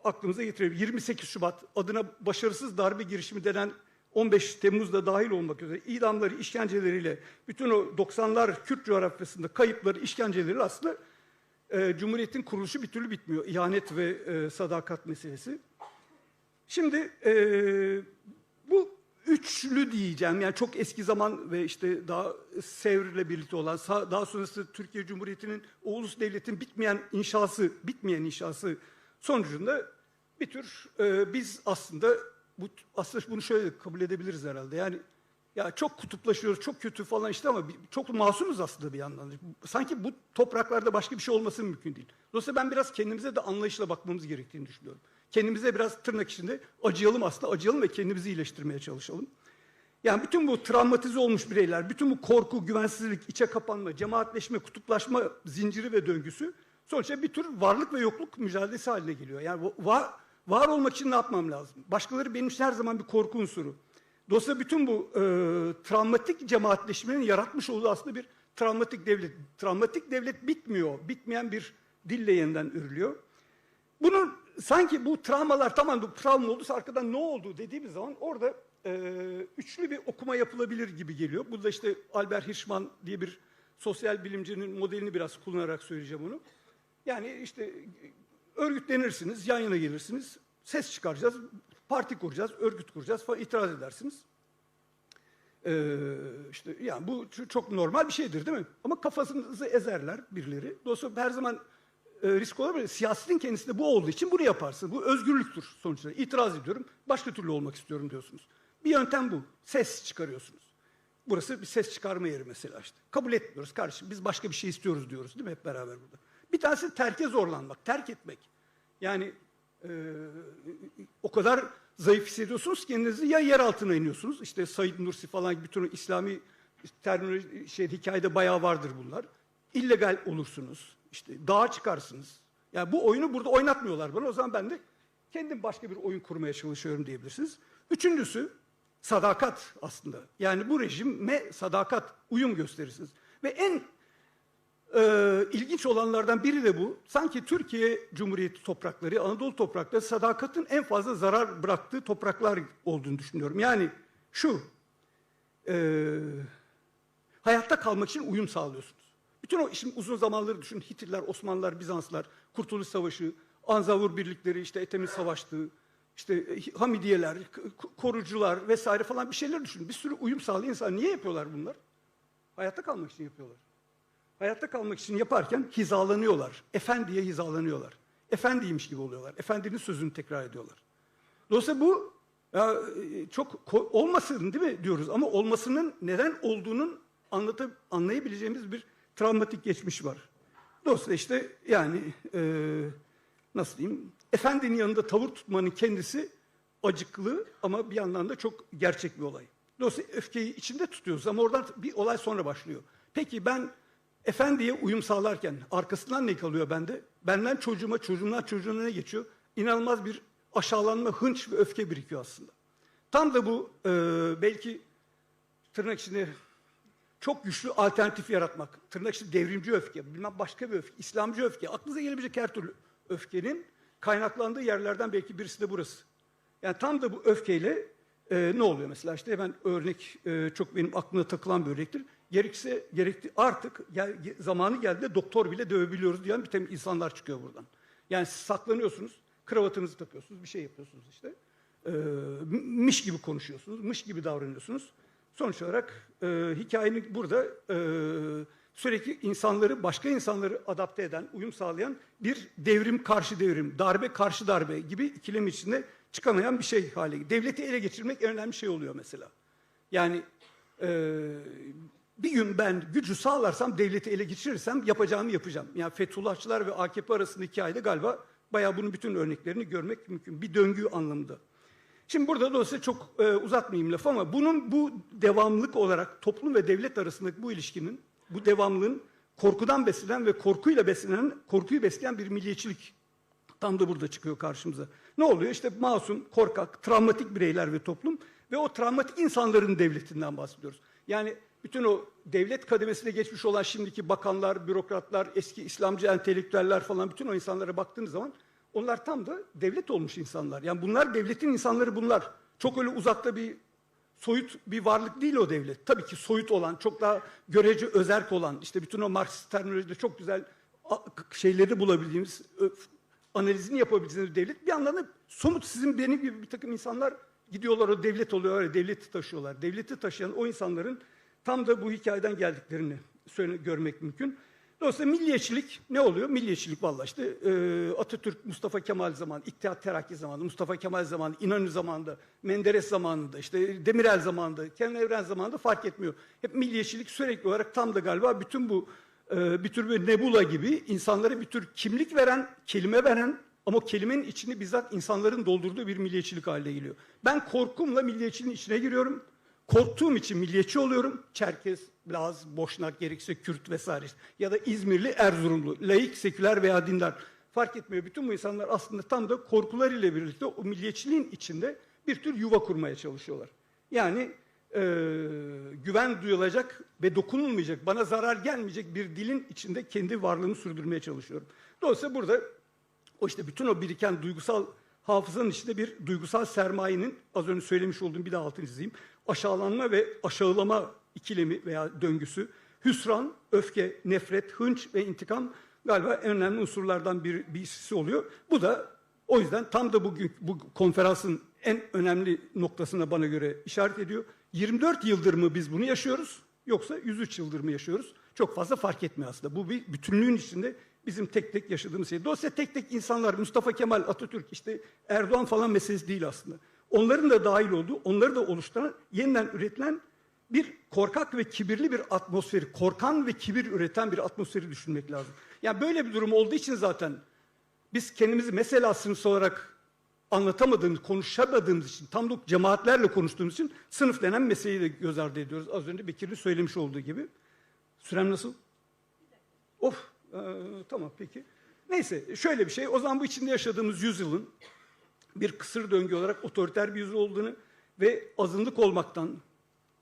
aklımıza getirebilir. 28 Şubat adına başarısız darbe girişimi denen 15 Temmuz'da dahil olmak üzere idamları, işkenceleriyle bütün o 90'lar Kürt coğrafyasında kayıpları, işkenceleri aslında Cumhuriyet'in kuruluşu bir türlü bitmiyor. İhanet ve sadakat meselesi. Şimdi bu üçlü diyeceğim. Yani çok eski zaman ve işte daha Sevr'le birlikte olan, daha sonrası Türkiye Cumhuriyeti'nin o ulus devletin bitmeyen inşası sonucunda bir tür biz aslında bunu şöyle kabul edebiliriz herhalde. Yani ya çok kutuplaşıyoruz, çok kötü falan işte ama çok masumuz aslında bir yandan. Sanki bu topraklarda başka bir şey olması mümkün değil. Dolayısıyla ben biraz kendimize de anlayışla bakmamız gerektiğini düşünüyorum. Kendimize biraz tırnak içinde acıyalım ve kendimizi iyileştirmeye çalışalım. Yani bütün bu travmatize olmuş bireyler, bütün bu korku, güvensizlik, içe kapanma, cemaatleşme, kutuplaşma zinciri ve döngüsü sonuçta bir tür varlık ve yokluk mücadelesi haline geliyor. Yani var olmak için ne yapmam lazım? Başkaları benim için her zaman bir korku unsuru. Dolayısıyla bütün bu travmatik cemaatleşmenin yaratmış olduğu aslında bir travmatik devlet. Travmatik devlet bitmiyor. Bitmeyen bir dille yeniden örülüyor. Bunun sanki bu travmalar tamam bu travma olduysa arkadan ne oldu dediğimiz zaman orada üçlü bir okuma yapılabilir gibi geliyor. Burada işte Albert Hirschman diye bir sosyal bilimcinin modelini biraz kullanarak söyleyeceğim onu. Yani işte örgütlenirsiniz, yan yana gelirsiniz, ses çıkaracağız, parti kuracağız, örgüt kuracağız falan itiraz edersiniz. İşte yani bu çok normal bir şeydir değil mi? Ama kafasınızı ezerler birileri. Dolayısıyla her zaman risk olabilir. Siyasetin kendisinde bu olduğu için bunu yaparsın. Bu özgürlüktür sonuçta. İtiraz ediyorum. Başka türlü olmak istiyorum diyorsunuz. Bir yöntem bu. Ses çıkarıyorsunuz. Burası bir ses çıkarma yeri mesela işte. Kabul etmiyoruz kardeşim. Biz başka bir şey istiyoruz diyoruz değil mi hep beraber burada. Bir tanesi terke zorlanmak, terk etmek. Yani o kadar zayıf hissediyorsunuz ki kendinizi ya yer altına iniyorsunuz. İşte Said Nursi falan gibi bütün İslami terminoloji hikayede bayağı vardır bunlar. İllegal olursunuz. İşte dağa çıkarsınız. Yani bu oyunu burada oynatmıyorlar bana. O zaman ben de kendim başka bir oyun kurmaya çalışıyorum diyebilirsiniz. Üçüncüsü sadakat aslında. Yani bu rejime sadakat, uyum gösterirsiniz. Ve en ilginç olanlardan biri de bu. Sanki Türkiye Cumhuriyeti toprakları, Anadolu toprakları sadakatin en fazla zarar bıraktığı topraklar olduğunu düşünüyorum. Yani şu, hayatta kalmak için uyum sağlıyorsunuz. Bütün o işin uzun zamanları düşünün. Hititler, Osmanlılar, Bizanslar, Kurtuluş Savaşı, Anzavur birlikleri, işte Ethem'in savaştığı, işte Hamidiyeler, korucular vesaire falan bir şeyler düşünün. Bir sürü uyum sağlayan insan niye yapıyorlar bunlar? Hayatta kalmak için yapıyorlar. Hayatta kalmak için yaparken hizalanıyorlar. Efendiye hizalanıyorlar. Efendiymiş gibi oluyorlar. Efendinin sözünü tekrar ediyorlar. Dolayısıyla bu ya, çok olmasın değil mi diyoruz ama olmasının neden olduğunun anlayabileceğimiz bir travmatik geçmiş var. Dolayısıyla işte yani nasıl diyeyim, efendinin yanında tavır tutmanın kendisi acıklı ama bir yandan da çok gerçek bir olay. Dolayısıyla öfkeyi içinde tutuyoruz ama oradan bir olay sonra başlıyor. Peki ben efendiye uyum sağlarken arkasından ne kalıyor bende? Benden çocuğuma, çocuğumdan çocuğuna ne geçiyor? İnanılmaz bir aşağılanma, hınç ve öfke birikiyor aslında. Tam da bu belki tırnak içinde çok güçlü alternatif yaratmak, tırnak içinde devrimci öfke, bilmem başka bir öfke, İslamcı öfke, aklınıza gelebilecek her türlü öfkenin kaynaklandığı yerlerden belki birisi de burası. Yani tam da bu öfkeyle ne oluyor mesela? İşte hemen örnek çok benim aklıma takılan bir örnektir. Gerekti artık zamanı geldi de doktor bile dövebiliyoruz diyen bir takım insanlar çıkıyor buradan. Yani siz saklanıyorsunuz, kravatınızı takıyorsunuz, bir şey yapıyorsunuz işte. Mış gibi konuşuyorsunuz, mış gibi davranıyorsunuz. Sonuç olarak hikayenin burada sürekli insanları, başka insanları adapte eden, uyum sağlayan bir devrim karşı devrim, darbe karşı darbe gibi ikilem içinde çıkamayan bir şey hale. Devleti ele geçirmek en önemli şey oluyor mesela. Yani bir gün ben gücü sağlarsam, devleti ele geçirirsem yapacağımı yapacağım. Yani Fethullahçılar ve AKP arasındaki hikayede galiba bayağı bunun bütün örneklerini görmek mümkün. Bir döngü anlamında. Şimdi burada dolayısıyla çok uzatmayayım lafı ama bunun bu devamlılık olarak toplum ve devlet arasındaki bu ilişkinin, bu devamlılığın korkudan beslenen ve korkuyu besleyen bir milliyetçilik tam da burada çıkıyor karşımıza. Ne oluyor? İşte masum, korkak, travmatik bireyler ve toplum ve o travmatik insanların devletinden bahsediyoruz. Yani bütün o devlet kademesine geçmiş olan şimdiki bakanlar, bürokratlar, eski İslamcı entelektüeller falan bütün o insanlara baktığınız zaman onlar tam da devlet olmuş insanlar. Yani bunlar devletin insanları bunlar. Çok öyle uzakta bir soyut bir varlık değil o devlet. Tabii ki soyut olan, çok daha görece özerk olan, işte bütün o Marksist terminolojide çok güzel şeyleri bulabildiğimiz, analizini yapabildiğiniz bir devlet. Bir yandan da somut sizin benim gibi bir takım insanlar gidiyorlar o devlet oluyor, devleti taşıyorlar. Devleti taşıyan o insanların tam da bu hikayeden geldiklerini görmek mümkün. Dolayısıyla milliyetçilik ne oluyor? Milliyetçilik vallahi işte Atatürk, Mustafa Kemal zamanı, İttihat Terakki zamanı, Mustafa Kemal zamanı, İnönü zamanında, Menderes zamanında, işte Demirel zamanında, Kenan Evren zamanında fark etmiyor. Hep milliyetçilik sürekli olarak tam da galiba bütün bu bir tür bir nebula gibi insanlara bir tür kimlik veren, kelime veren ama o kelimenin içini bizzat insanların doldurduğu bir milliyetçilik haline geliyor. Ben korkumla milliyetçiliğin içine giriyorum. Korktuğum için milliyetçi oluyorum. Çerkez, Laz, Boşnak, gerekirse Kürt vesaire. Ya da İzmirli, Erzurumlu, laik, seküler veya dindar. Fark etmiyor. Bütün bu insanlar aslında tam da korkularıyla birlikte o milliyetçiliğin içinde bir tür yuva kurmaya çalışıyorlar. Yani güven duyulacak ve dokunulmayacak, bana zarar gelmeyecek bir dilin içinde kendi varlığını sürdürmeye çalışıyorum. Dolayısıyla burada o işte bütün o biriken duygusal hafızanın içinde bir duygusal sermayenin, az önce söylemiş olduğum bir daha altını çizeyim, aşağılanma ve aşağılama ikilemi veya döngüsü, hüsran, öfke, nefret, hınç ve intikam galiba en önemli unsurlardan birisi oluyor. Bu da o yüzden tam da bugün bu konferansın en önemli noktasına bana göre işaret ediyor. 24 yıldır mı biz bunu yaşıyoruz yoksa 103 yıldır mı yaşıyoruz? Çok fazla fark etmiyor aslında. Bu bir bütünlüğün içinde bizim tek tek yaşadığımız şey. Dolayısıyla tek tek insanlar, Mustafa Kemal, Atatürk, işte Erdoğan falan meselesi değil aslında. Onların da dahil olduğu, onları da oluşturan, yeniden üretilen bir korkak ve kibirli bir atmosferi, korkan ve kibir üreten bir atmosferi düşünmek lazım. Yani böyle bir durum olduğu için zaten biz kendimizi mesela sınıf olarak anlatamadığımız, konuşamadığımız için, tam da cemaatlerle konuştuğumuz için sınıf denen meseleyi de göz ardı ediyoruz. Az önce Bekir'in söylemiş olduğu gibi. Sürem nasıl? Of, tamam peki. Neyse, şöyle bir şey. O zaman bu içinde yaşadığımız yüzyılın bir kısır döngü olarak otoriter bir yüzyıl olduğunu ve azınlık olmaktan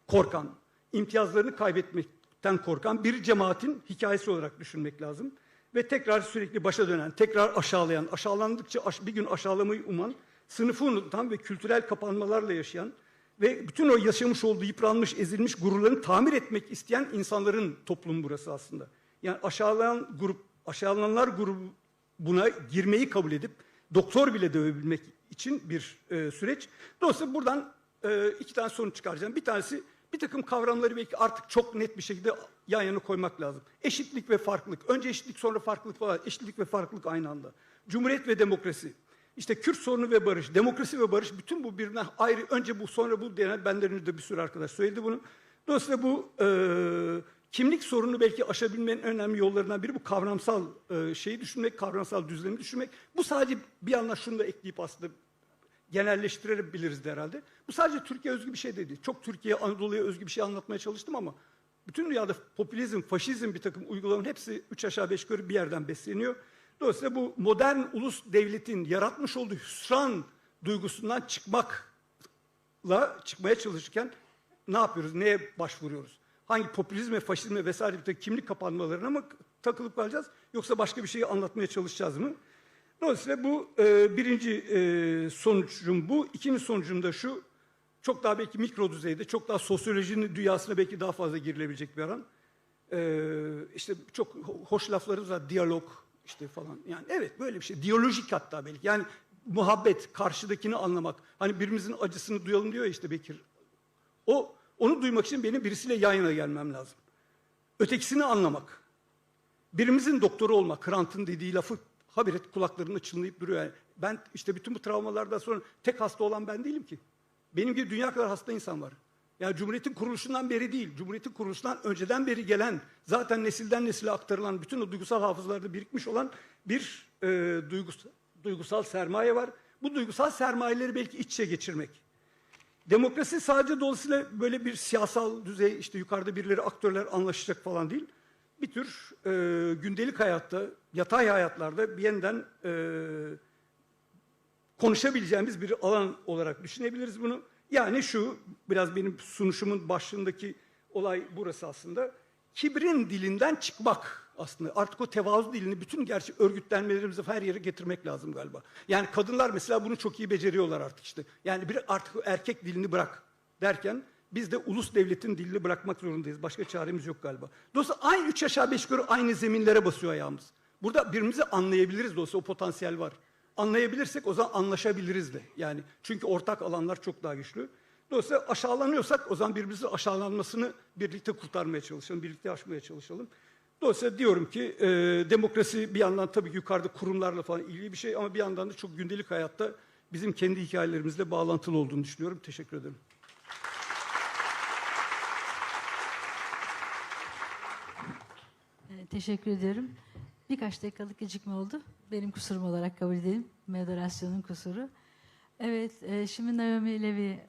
korkan, imtiyazlarını kaybetmekten korkan bir cemaatin hikayesi olarak düşünmek lazım. Ve tekrar sürekli başa dönen, tekrar aşağılayan, aşağılandıkça bir gün aşağılamayı uman, sınıfı unutan ve kültürel kapanmalarla yaşayan ve bütün o yaşamış olduğu yıpranmış, ezilmiş gururlarını tamir etmek isteyen insanların toplumu burası aslında. Yani aşağılananlar grubuna girmeyi kabul edip doktor bile dövebilmek için bir süreç. Dolayısıyla buradan iki tane sonuç çıkaracağım. Bir tanesi, bir takım kavramları belki artık çok net bir şekilde yan yana koymak lazım. Eşitlik ve farklılık. Önce eşitlik, sonra farklılık falan. Eşitlik ve farklılık aynı anda. Cumhuriyet ve demokrasi. İşte Kürt sorunu ve barış, demokrasi ve barış, bütün bu birbirinden ayrı, önce bu sonra bu denen, benden önce de bir sürü arkadaş söyledi bunu. Dolayısıyla bu kimlik sorununu belki aşabilmenin önemli yollarından biri bu kavramsal şeyi düşünmek, kavramsal düzlemi düşünmek. Bu sadece bir yandan şunu da ekleyip aslında genelleştirebiliriz de herhalde. Bu sadece Türkiye özgü bir şey de değil. Çok Türkiye, Anadolu'ya özgü bir şey anlatmaya çalıştım ama bütün dünyada popülizm, faşizm bir takım uygulamaların hepsi 3 aşağı 5 yukarı bir yerden besleniyor. Dolayısıyla bu modern ulus devletin yaratmış olduğu hüsran duygusundan çıkmaya çalışırken ne yapıyoruz, neye başvuruyoruz? Hangi popülizme, faşizme vesaire bir takım kimlik kapanmalarına mı takılıp kalacağız, yoksa başka bir şeyi anlatmaya çalışacağız mı? Dolayısıyla bu birinci sonucum bu. İkinci sonucum da şu, çok daha belki mikro düzeyde, çok daha sosyolojinin dünyasına belki daha fazla girilebilecek bir alan. İşte çok hoş laflarımız var, diyalog işte falan. Yani evet, böyle bir şey. Diyalojik hatta belki. Yani muhabbet, karşıdakini anlamak. Hani birimizin acısını duyalım diyor ya işte Bekir. Onu duymak için benim birisiyle yan yana gelmem lazım. Ötekisini anlamak. Birimizin doktoru olmak, Hrant'ın dediği lafı habire kulaklarında çınlayıp duruyor. Yani ben işte bütün bu travmalardan sonra tek hasta olan ben değilim ki. Benim gibi dünya kadar hasta insan var. Yani Cumhuriyet'in kuruluşundan beri değil, Cumhuriyet'in kuruluşundan önceden beri gelen, zaten nesilden nesile aktarılan, bütün o duygusal hafızalarda birikmiş olan bir duygusal sermaye var. Bu duygusal sermayeleri belki iç içe geçirmek. Demokrasi sadece dolayısıyla böyle bir siyasal düzey, işte yukarıda birileri, aktörler anlaşacak falan değil. Bir tür gündelik hayatta, yatay hayatlarda bir yeniden konuşabileceğimiz bir alan olarak düşünebiliriz bunu. Yani şu, biraz benim sunuşumun başlığındaki olay burası aslında. Kibrin dilinden çıkmak aslında. Artık o tevazu dilini bütün gerçi örgütlenmelerimizi her yere getirmek lazım galiba. Yani kadınlar mesela bunu çok iyi beceriyorlar artık işte. Yani artık erkek dilini bırak derken biz de ulus devletin dilini bırakmak zorundayız. Başka çaremiz yok galiba. Dolayısıyla aynı 3 aşağı 5 yukarı aynı zeminlere basıyor ayağımız. Burada birbirimizi anlayabiliriz, dolayısıyla o potansiyel var. Anlayabilirsek o zaman anlaşabiliriz de. Yani çünkü ortak alanlar çok daha güçlü. Dolayısıyla aşağılanıyorsak o zaman birbirimizin aşağılanmasını birlikte kurtarmaya çalışalım, birlikte aşmaya çalışalım. Dolayısıyla diyorum ki demokrasi bir yandan tabii ki yukarıda kurumlarla falan ilgili bir şey ama bir yandan da çok gündelik hayatta bizim kendi hikayelerimizle bağlantılı olduğunu düşünüyorum. Teşekkür ederim. Teşekkür ederim. Birkaç dakikalık gecikme oldu. Benim kusurum olarak kabul edelim. Moderasyonun kusuru. Evet, şimdi Naomi Levi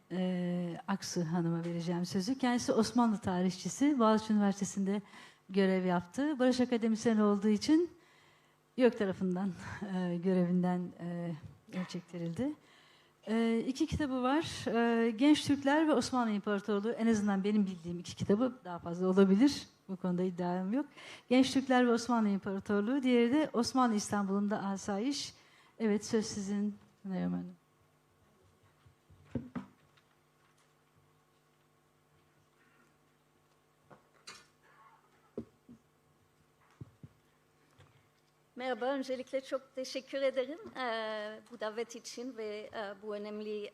Aksu Hanım'a vereceğim sözü. Kendisi Osmanlı tarihçisi. Boğaziçi Üniversitesi'nde görev yaptı. Barış Akademisyeni olduğu için YÖK tarafından görevinden çektirildi. 2 kitabı var. Genç Türkler ve Osmanlı İmparatorluğu. En azından benim bildiğim 2 kitabı, daha fazla olabilir. Bu konuda iddiam yok. Genç Türkler ve Osmanlı İmparatorluğu. Diğeri de Osmanlı İstanbul'unda Asayiş. Evet, söz sizin Naomi Hanım. Merhaba, öncelikle çok teşekkür ederim bu davet için ve bu önemli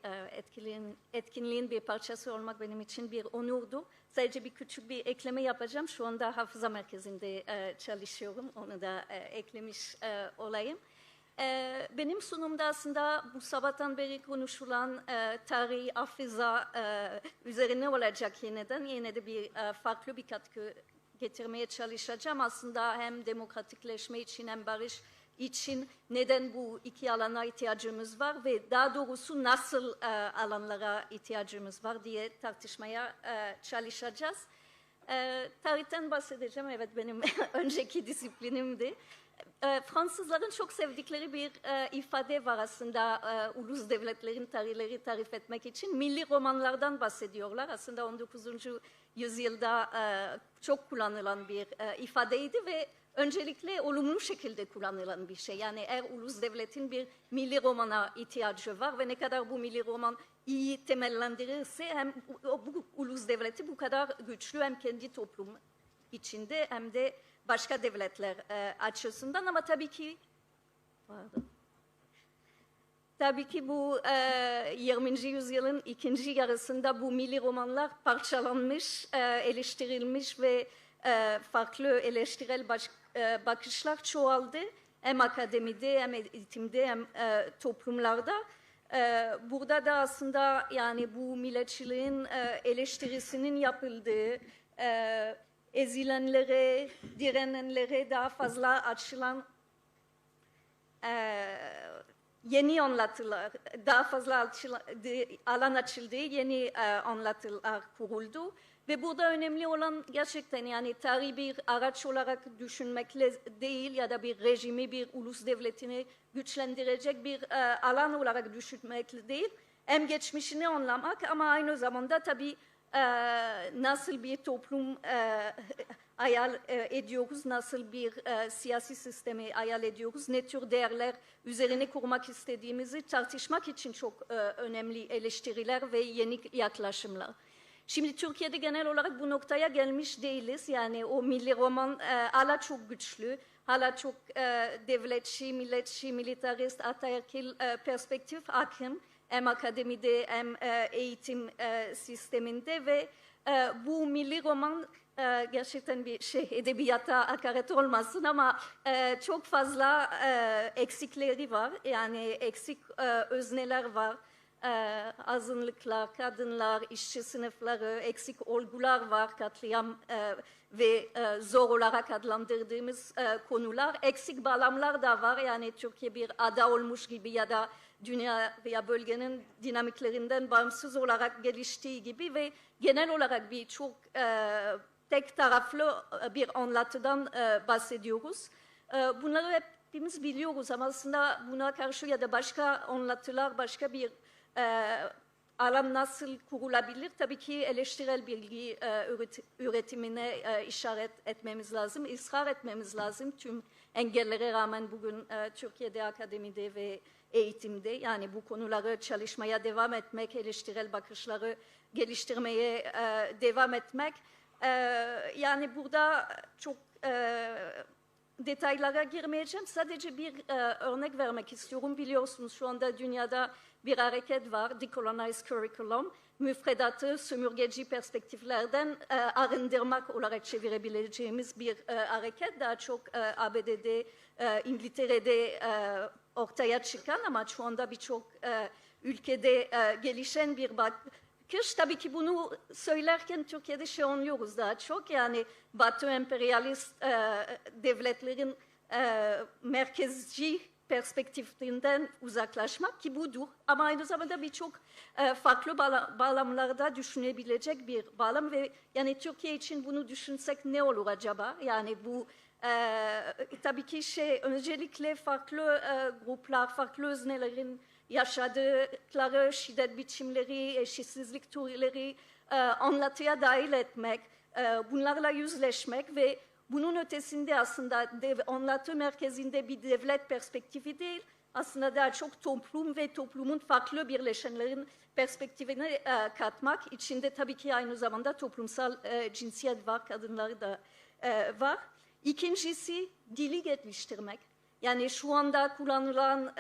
etkinliğin bir parçası olmak benim için bir onurdu. Sadece küçük bir ekleme yapacağım. Şu anda Hafıza Merkezi'nde çalışıyorum, onu da eklemiş olayım. Benim sunumda aslında bu sabahtan beri konuşulan tarih, hafıza üzerine olacak yine de bir farklı bir katkı getirmeye çalışacağım. Aslında hem demokratikleşme için hem barış için neden bu iki alana ihtiyacımız var ve daha doğrusu nasıl alanlara ihtiyacımız var diye tartışmaya çalışacağız. Tarihten bahsedeceğim, evet benim önceki disiplinimdi. Fransızların çok sevdikleri bir ifade var aslında ulus devletlerin tarihleri tarif etmek için. Milli romanlardan bahsediyorlar. Aslında 19. yüzyılda çok kullanılan bir ifadeydi ve öncelikle olumlu şekilde kullanılan bir şey. Yani her ulus devletin bir milli romana ihtiyacı var ve ne kadar bu milli roman iyi temellendirirse hem bu ulus devleti bu kadar güçlü hem kendi toplum içinde hem de başka devletler açısından ama tabii ki bu 20. yüzyılın ikinci yarısında bu milli romanlar parçalanmış, eleştirilmiş ve farklı eleştirel bakışlar çoğaldı. Hem akademide hem eğitimde hem toplumlarda. Burada da aslında yani bu milletçiliğin eleştirisinin yapıldığı, ezilenlere, direnenlere daha fazla açılan yeni anlatılar, daha fazla alan açıldı, yeni anlatılar kuruldu. Ve burada önemli olan gerçekten yani tarihi bir araç olarak düşünmekle değil ya da bir rejimi, bir ulus devletini güçlendirecek bir alan olarak düşünmekle değil. Hem geçmişini anlamak ama aynı zamanda tabii nasıl bir toplum hayal ediyoruz, nasıl bir siyasi sistemi hayal ediyoruz, ne tür değerler üzerine kurmak istediğimizi tartışmak için çok önemli eleştiriler ve yeni yaklaşımlar. Şimdi Türkiye'de genel olarak bu noktaya gelmiş değiliz. Yani o milli roman hala çok güçlü, hala çok devletçi, milletçi, militarist, ataerkil perspektif hakim. Hem akademide hem eğitim sisteminde ve bu milli roman gerçekten bir edebiyata hakaret olmasın ama çok fazla eksikleri var. Yani eksik özneler var. Azınlıklar, kadınlar, işçi sınıfları, eksik olgular var, katliam ve zor olarak adlandırdığımız konular. Eksik bağlamlar da var, yani Türkiye bir ada olmuş gibi ya da dünya veya bölgenin dinamiklerinden bağımsız olarak geliştiği gibi ve genel olarak bir çok tek taraflı bir anlatıdan bahsediyoruz. Bunları hepimiz biliyoruz ama aslında buna karşı ya da başka anlatılar, başka bir alan nasıl kurulabilir? Tabii ki eleştirel bilgi üretimine işaret etmemiz lazım, ısrar etmemiz lazım. Tüm engellere rağmen bugün Türkiye'de akademide ve eğitimde yani bu konuları çalışmaya devam etmek, eleştirel bakışları geliştirmeye devam etmek. Yani burada çok detaylara girmeyeceğim. Sadece bir örnek vermek istiyorum. Biliyorsunuz şu anda dünyada bir hareket var, Decolonize Curriculum. Müfredatı sömürgeci perspektiflerden arındırmak olarak çevirebileceğimiz bir hareket. Daha çok ABD'de, İngiltere'de ortaya çıkan ama şu anda birçok ülkede gelişen bir bakış. Tabii ki bunu söylerken Türkiye'de anlıyoruz daha çok. Yani Batı emperyalist devletlerin merkezci perspektifinden uzaklaşmak ki budur. Ama aynı zamanda birçok farklı bağlamlarda düşünebilecek bir bağlam ve yani Türkiye için bunu düşünsek ne olur acaba? Yani bu tabii ki öncelikle farklı gruplar, farklı öznelerin yaşadıkları şiddet biçimleri, eşitsizlik türleri anlatıya dahil etmek, bunlarla yüzleşmek ve bunun ötesinde aslında anlatı merkezinde bir devlet perspektifi değil, aslında daha çok toplum ve toplumun farklı birleşenlerin perspektifine katmak. İçinde tabii ki aynı zamanda toplumsal cinsiyet var, kadınlar da var. İkincisi dili geliştirmek. Yani şu anda kullanılan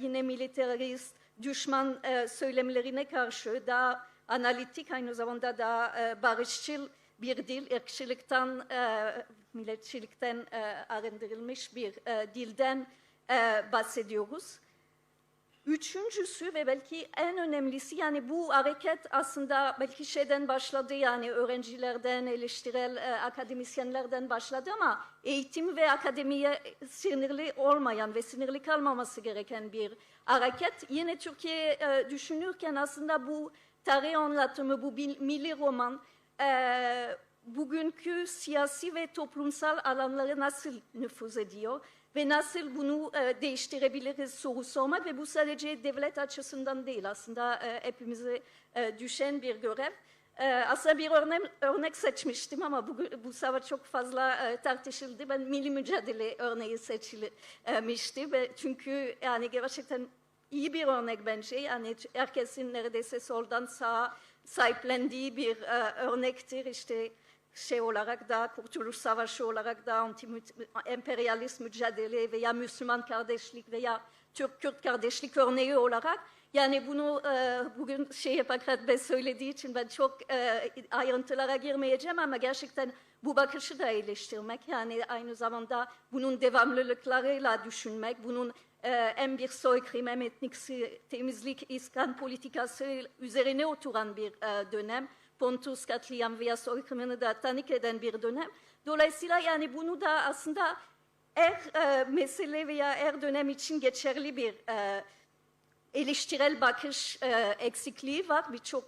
yine militarist, düşman söylemlerine karşı daha analitik, aynı zamanda daha barışçıl bir dil, ırkçılıktan, milletçilikten arındırılmış bir dilden bahsediyoruz. Üçüncüsü ve belki en önemlisi, yani bu hareket aslında belki şeyden başladı, yani öğrencilerden, eleştirel akademisyenlerden başladı ama eğitim ve akademiye sınırlı olmayan ve sınırlı kalmaması gereken bir hareket. Yine Türkiye düşünürken aslında bu tarih anlatımı, bu milli roman bugünkü siyasi ve toplumsal alanlara nasıl nüfuz ediyor ve nasıl bunu değiştirebiliriz soru sormak ve bu sadece devlet açısından değil, aslında hepimize düşen bir görev. Aslında bir örnek seçmiştim ama bu sabah çok fazla tartışıldı. Ben milli mücadele örneği seçilmişti çünkü yani gerçekten iyi bir örnek bence. Yani herkesin neredeyse soldan sağa sahiplendiği bir örnektir. İşte şey olarak da, Kurtuluş Savaşı olarak da, anti-emperyalist mücadele veya Müslüman kardeşlik veya Türk-Kürt kardeşlik örneği olarak. Yani bunu bugün Pakrat Bey söylediği için ben çok ayrıntılara girmeyeceğim ama gerçekten bu bakışı da eleştirmek, yani aynı zamanda bunun devamlılıklarıyla düşünmek, bunun hem bir soykırım hem etnik temizlik, iskan politikası üzerine oturan bir dönem. Pontus katliam veya soykırımını da tanık eden bir dönem. Dolayısıyla yani bunu da aslında her mesele veya her dönem için geçerli bir eleştirel bakış eksikliği var birçok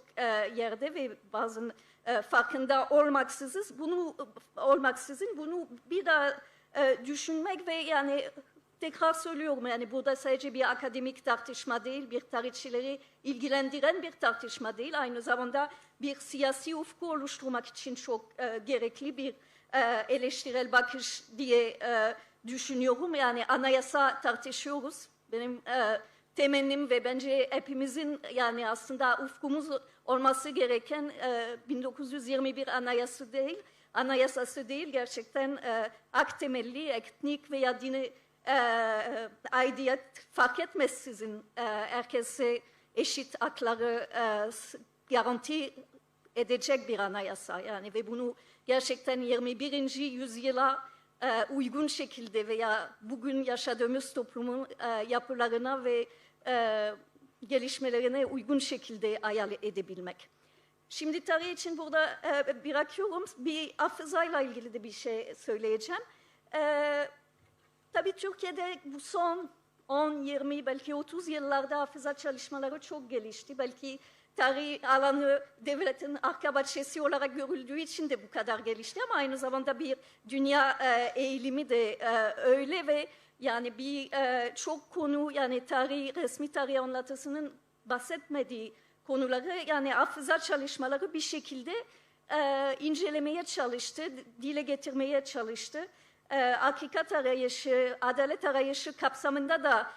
yerde ve bazen farkında olmaksızın bunu bir daha düşünmek ve yani tekrar söylüyorum, yani burada sadece bir akademik tartışma değil, bir tarihçileri ilgilendiren bir tartışma değil, aynı zamanda bir siyasi ufku oluşturmak için çok gerekli bir eleştirel bakış diye düşünüyorum. Yani anayasa tartışıyoruz. Benim temennim ve bence hepimizin yani aslında ufkumuz olması gereken 1921 anayasası değil, gerçekten hak temelli, etnik veya dini aidiyet fark etmeksizin herkese eşit hakları garanti edecek bir anayasa. Yani ve bunu gerçekten 21. yüzyıla uygun şekilde veya bugün yaşadığımız toplumun yapılarına ve gelişmelerine uygun şekilde hayal edebilmek. Şimdi tarih için burada bırakıyorum. Bir hafızayla ilgili de bir şey söyleyeceğim. Tabii Türkiye'de bu son 10, 20, belki 30 yıllarda hafıza çalışmaları çok gelişti. Belki tarih alanı devletin arka bahçesi olarak görüldüğü için de bu kadar gelişti ama aynı zamanda bir dünya eğilimi de öyle ve yani bir çok konu, yani resmi tarih anlatısının bahsetmediği konuları, yani hafıza çalışmaları bir şekilde incelemeye çalıştı, dile getirmeye çalıştı. Hakikat arayışı, adalet arayışı kapsamında da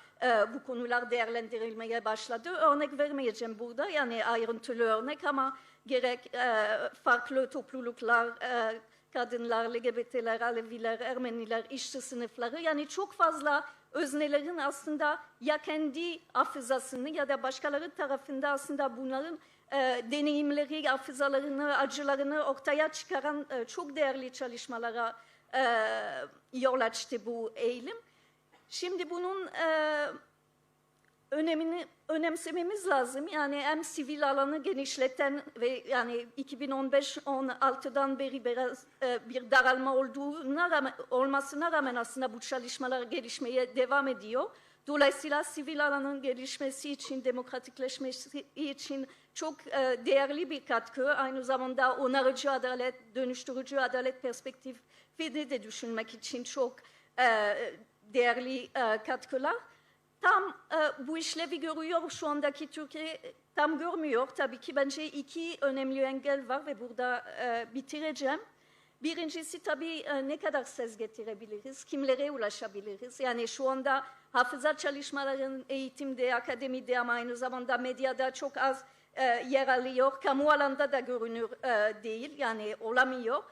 bu konular değerlendirilmeye başladı. Örnek vermeyeceğim burada, yani ayrıntılı örnek ama gerek farklı topluluklar, kadınlar, LGBT'ler, Aleviler, Ermeniler, işçi sınıfları, yani çok fazla öznelerin aslında ya kendi hafızasını ya da başkaları tarafından aslında bunların deneyimleri, hafızalarını, acılarını ortaya çıkaran çok değerli çalışmalara yol açtı bu eğilim. Şimdi bunun önemini önemsememiz lazım. Yani hem sivil alanı genişleten ve yani 2015-16'dan beri biraz bir daralma olmasına rağmen aslında bu çalışmalar gelişmeye devam ediyor. Dolayısıyla sivil alanın gelişmesi için, demokratikleşmesi için çok değerli bir katkı. Aynı zamanda onarıcı adalet, dönüştürücü adalet perspektifini de düşünmek için çok değerli katkılar. Tam bu işlevi görüyor, şu andaki Türkiye tam görmüyor. Tabii ki bence iki önemli engel var ve burada bitireceğim. Birincisi tabii ne kadar ses getirebiliriz, kimlere ulaşabiliriz? Yani şu anda hafıza çalışmalarının eğitimde, akademide ama aynı zamanda medyada çok az yer alıyor. Kamu alanda da görünür değil, yani olamıyor.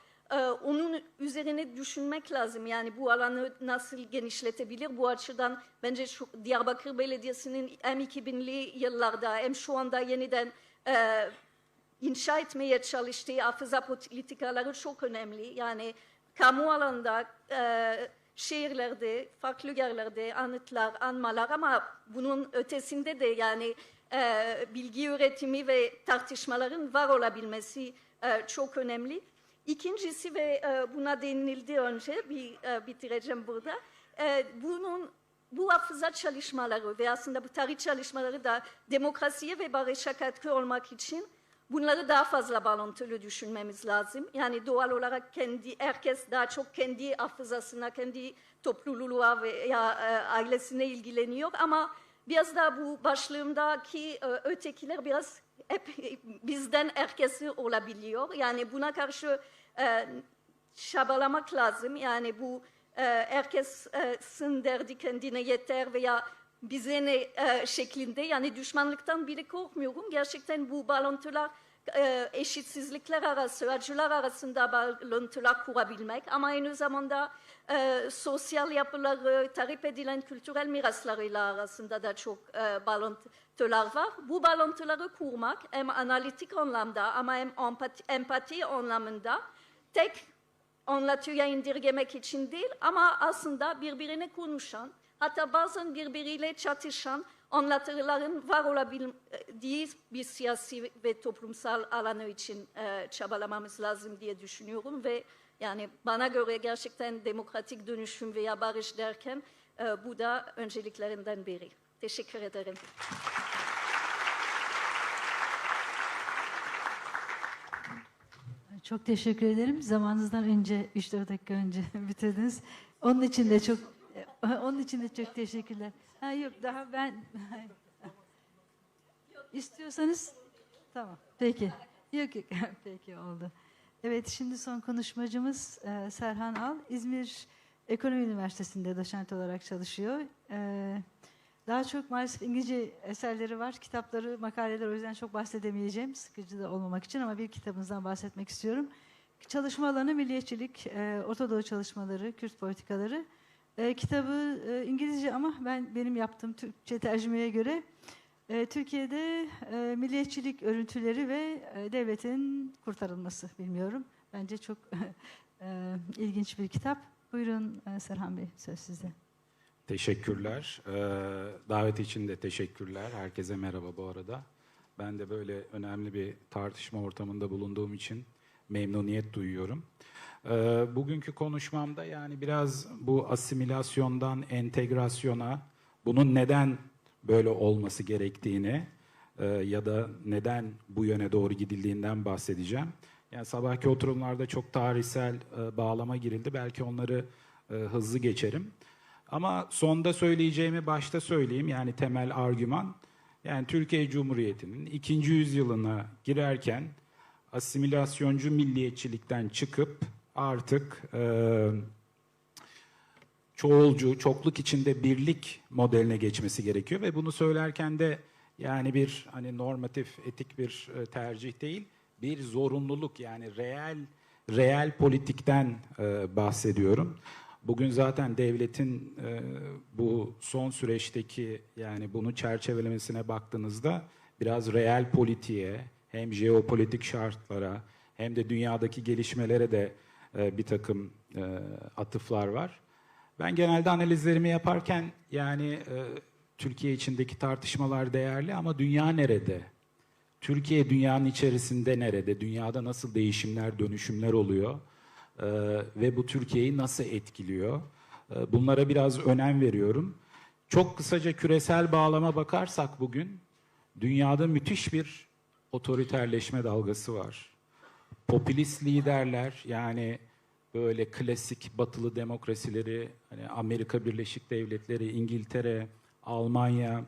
onun üzerine düşünmek lazım. Yani bu alanı nasıl genişletebilir? Bu açıdan bence Diyarbakır Belediyesi'nin hem 2000'li yıllarda hem şu anda yeniden inşa etmeye çalıştığı hafıza politikaları çok önemli. Yani kamu alanda, şehirlerde, farklı yerlerde anıtlar, anmalar ama bunun ötesinde de yani bilgi üretimi ve tartışmaların var olabilmesi çok önemli. İkincisi ve buna değinildi önce, bitireceğim burada. Bu hafıza çalışmaları ve aslında bu tarih çalışmaları da demokrasiye ve barışa katkı olmak için bunları daha fazla bağlantılı düşünmemiz lazım. Yani doğal olarak herkes daha çok kendi hafızasına, kendi topluluğa veya ailesine ilgileniyor ama biraz daha bu başlığımdaki ötekiler biraz hep bizden herkesi olabiliyor. Yani buna karşı çabalamak lazım. Yani bu herkesin derdi kendine yeter veya bize ne şeklinde. Yani düşmanlıktan bile korkmuyorum. Gerçekten bu bağlantılar eşitsizlikler arası, acılar arasında bağlantılar kurabilmek ama aynı zamanda sosyal yapıları, tarif edilen kültürel miraslarıyla arasında da çok bağlantılar var. Bu bağlantıları kurmak hem analitik anlamda ama hem empati anlamında tek anlatıya indirgemek için değil ama aslında birbirine konuşan, hatta bazen birbiriyle çatışan anlatıların var olabildiği bir siyasi ve toplumsal alanı için çabalamamız lazım diye düşünüyorum ve yani bana göre gerçekten demokratik dönüşüm veya barış derken bu da önceliklerinden biri. Teşekkür ederim. Çok teşekkür ederim. Zamanınızdan önce, 3-4 dakika önce bitirdiniz. Onun için de çok teşekkürler. Ha, yok daha ben istiyorsanız tamam. Peki. Yok. Peki oldu. Evet, şimdi son konuşmacımız Serhan Al. İzmir Ekonomi Üniversitesi'nde doçent olarak çalışıyor. Daha çok maalesef İngilizce eserleri var, kitapları, makaleler, o yüzden çok bahsedemeyeceğim, sıkıcı da olmamak için ama bir kitabınızdan bahsetmek istiyorum. Çalışma alanı milliyetçilik, Orta Doğu çalışmaları, Kürt politikaları. Kitabı İngilizce ama benim yaptığım Türkçe tercümeye göre Türkiye'de milliyetçilik örüntüleri ve devletin kurtarılması, bilmiyorum. Bence çok ilginç bir kitap. Buyurun Serhan Bey, söz sizde. Teşekkürler. Davet için de teşekkürler. Herkese merhaba bu arada. Ben de böyle önemli bir tartışma ortamında bulunduğum için memnuniyet duyuyorum. Bugünkü konuşmamda yani biraz bu asimilasyondan entegrasyona, bunun neden böyle olması gerektiğini ya da neden bu yöne doğru gidildiğinden bahsedeceğim. Yani sabahki oturumlarda çok tarihsel bağlama girildi. Belki onları hızlı geçerim. Ama sonda söyleyeceğimi başta söyleyeyim. Yani temel argüman, yani Türkiye Cumhuriyeti'nin 2. yüzyılına girerken asimilasyoncu milliyetçilikten çıkıp artık çoğulcu, çokluk içinde birlik modeline geçmesi gerekiyor ve bunu söylerken de yani bir hani normatif, etik bir tercih değil, bir zorunluluk, yani reel politikten bahsediyorum. Bugün zaten devletin bu son süreçteki yani bunu çerçevelemesine baktığınızda biraz reel politiğe, hem jeopolitik şartlara hem de dünyadaki gelişmelere de bir takım atıflar var. Ben genelde analizlerimi yaparken yani Türkiye içindeki tartışmalar değerli ama dünya nerede? Türkiye dünyanın içerisinde nerede? Dünyada nasıl değişimler, dönüşümler oluyor? Ve bu Türkiye'yi nasıl etkiliyor? Bunlara biraz önem veriyorum. Çok kısaca küresel bağlama bakarsak bugün dünyada müthiş bir otoriterleşme dalgası var. Popülist liderler, yani böyle klasik batılı demokrasileri, hani Amerika Birleşik Devletleri, İngiltere, Almanya,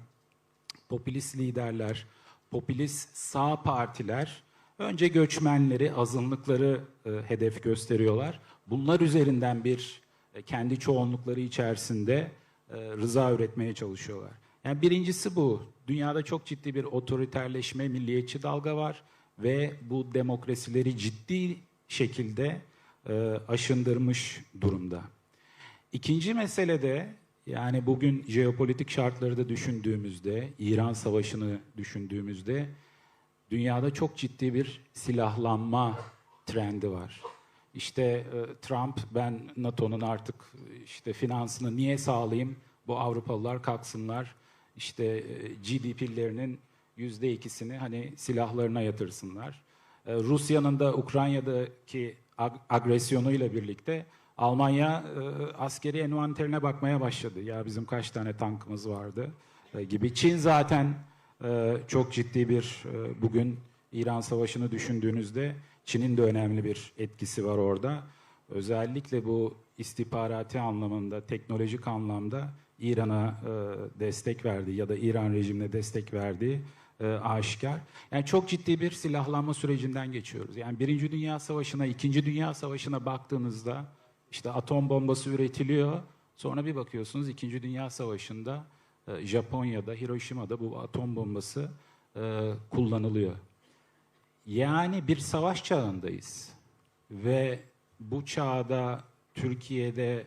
popülist liderler, popülist sağ partiler önce göçmenleri, azınlıkları hedef gösteriyorlar. Bunlar üzerinden bir kendi çoğunlukları içerisinde rıza üretmeye çalışıyorlar. Yani birincisi bu. Dünyada çok ciddi bir otoriterleşme, milliyetçi dalga var ve bu demokrasileri ciddi şekilde aşındırmış durumda. İkinci mesele de yani bugün jeopolitik şartları da düşündüğümüzde, İran Savaşı'nı düşündüğümüzde dünyada çok ciddi bir silahlanma trendi var. İşte Trump, ben NATO'nun artık işte finansını niye sağlayayım, bu Avrupalılar kalksınlar, işte GDP'lerinin %2'sini hani silahlarına yatırsınlar. Rusya'nın da Ukrayna'daki agresyonuyla birlikte Almanya askeri envanterine bakmaya başladı. Ya bizim kaç tane tankımız vardı gibi. Çin zaten çok ciddi bir bugün İran Savaşı'nı düşündüğünüzde Çin'in de önemli bir etkisi var orada. Özellikle bu istihbarati anlamında, teknolojik anlamda İran'a destek verdiği ya da İran rejimine destek verdiği aşikar. Yani çok ciddi bir silahlanma sürecinden geçiyoruz. Yani Birinci Dünya Savaşı'na, İkinci Dünya Savaşı'na baktığınızda işte atom bombası üretiliyor. Sonra bir bakıyorsunuz İkinci Dünya Savaşı'nda Japonya'da, Hiroşima'da bu atom bombası kullanılıyor. Yani bir savaş çağındayız. Ve bu çağda Türkiye'de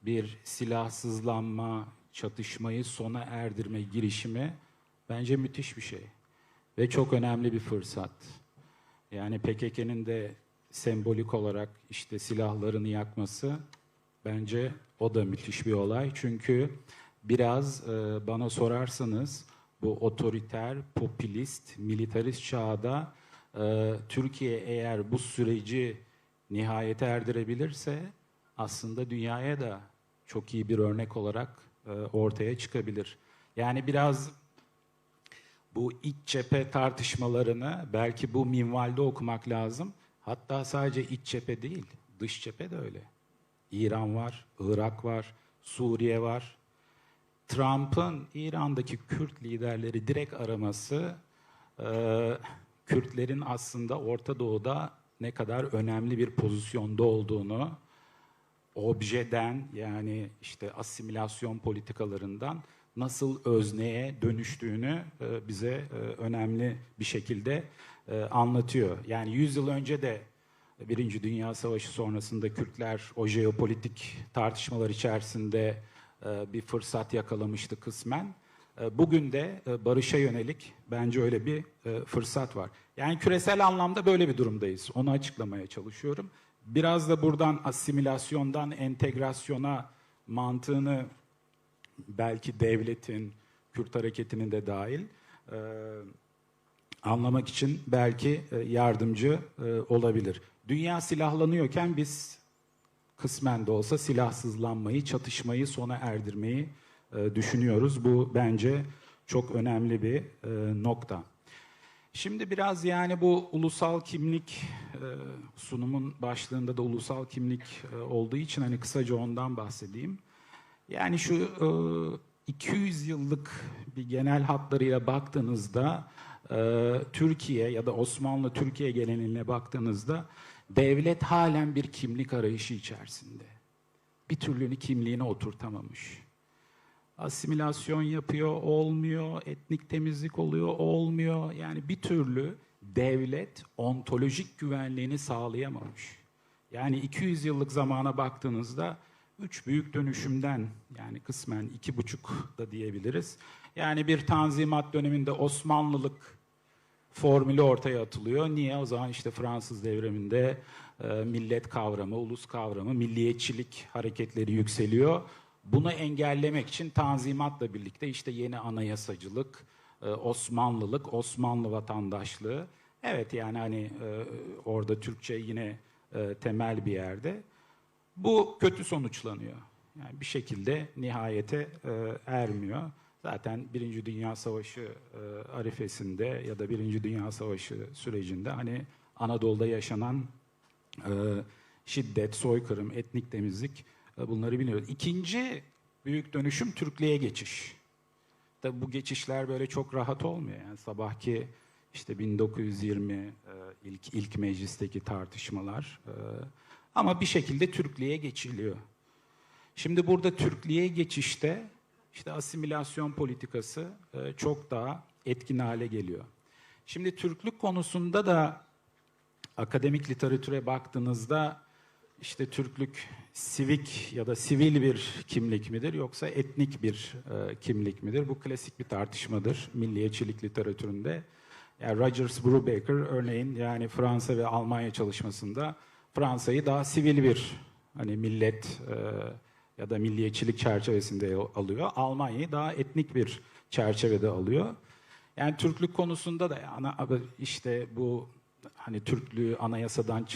bir silahsızlanma, çatışmayı sona erdirme girişimi bence müthiş bir şey. Ve çok önemli bir fırsat. Yani PKK'nın de sembolik olarak işte silahlarını yakması bence o da müthiş bir olay. Çünkü biraz bana sorarsanız bu otoriter, popülist, militarist çağda Türkiye eğer bu süreci nihayete erdirebilirse aslında dünyaya da çok iyi bir örnek olarak ortaya çıkabilir. Yani biraz bu iç cephe tartışmalarını belki bu minvalde okumak lazım. Hatta sadece iç cephe değil, dış cephe de öyle. İran var, Irak var, Suriye var. Trump'ın İran'daki Kürt liderleri direkt araması, Kürtlerin aslında Orta Doğu'da ne kadar önemli bir pozisyonda olduğunu, objeden yani işte asimilasyon politikalarından nasıl özneye dönüştüğünü bize önemli bir şekilde anlatıyor. Yani 100 yıl önce de Birinci Dünya Savaşı sonrasında Kürtler o jeopolitik tartışmalar içerisinde bir fırsat yakalamıştı kısmen. Bugün de barışa yönelik bence öyle bir fırsat var. Yani küresel anlamda böyle bir durumdayız. Onu açıklamaya çalışıyorum. Biraz da buradan asimilasyondan entegrasyona mantığını belki devletin, Kürt hareketinin de dahil anlamak için belki yardımcı olabilir. Dünya silahlanıyorken biz kısmen de olsa silahsızlanmayı, çatışmayı sona erdirmeyi düşünüyoruz. Bu bence çok önemli bir nokta. Şimdi biraz yani bu ulusal kimlik sunumun başlığında da ulusal kimlik olduğu için hani kısaca ondan bahsedeyim. Yani şu 200 yıllık bir genel hatlarıyla baktığınızda Türkiye ya da Osmanlı Türkiye geleneğine baktığınızda devlet halen bir kimlik arayışı içerisinde. Bir türlü kimliğine oturtamamış. Asimilasyon yapıyor, olmuyor, etnik temizlik oluyor, olmuyor. Yani bir türlü devlet ontolojik güvenliğini sağlayamamış. Yani 200 yıllık zamana baktığınızda 3 büyük dönüşümden yani kısmen 2,5 da diyebiliriz. Yani bir Tanzimat döneminde Osmanlılık formülü ortaya atılıyor. Niye? O zaman işte Fransız devriminde millet kavramı, ulus kavramı, milliyetçilik hareketleri yükseliyor. Bunu engellemek için Tanzimat'la birlikte işte yeni anayasacılık, Osmanlılık, Osmanlı vatandaşlığı. Evet yani hani orada Türkçe yine temel bir yerde. Bu kötü sonuçlanıyor. Yani bir şekilde nihayete ermiyor. Zaten Birinci Dünya Savaşı arifesinde ya da Birinci Dünya Savaşı sürecinde hani Anadolu'da yaşanan şiddet, soykırım, etnik temizlik bunları biliyoruz. İkinci büyük dönüşüm Türklüğe geçiş. Tabii bu geçişler böyle çok rahat olmuyor. Yani sabahki işte 1920 ilk meclisteki tartışmalar ama bir şekilde Türklüğe geçiliyor. Şimdi burada Türklüğe geçişte işte asimilasyon politikası çok daha etkin hale geliyor. Şimdi Türklük konusunda da akademik literatüre baktığınızda işte Türklük sivik ya da sivil bir kimlik midir yoksa etnik bir kimlik midir? Bu klasik bir tartışmadır milliyetçilik literatüründe. Yani Rogers Brubaker örneğin yani Fransa ve Almanya çalışmasında Fransa'yı daha sivil bir hani millet ya da milliyetçilik çerçevesinde alıyor. Almanya'yı daha etnik bir çerçevede alıyor. Yani Türklük konusunda da işte bu hani Türklüğü anayasadan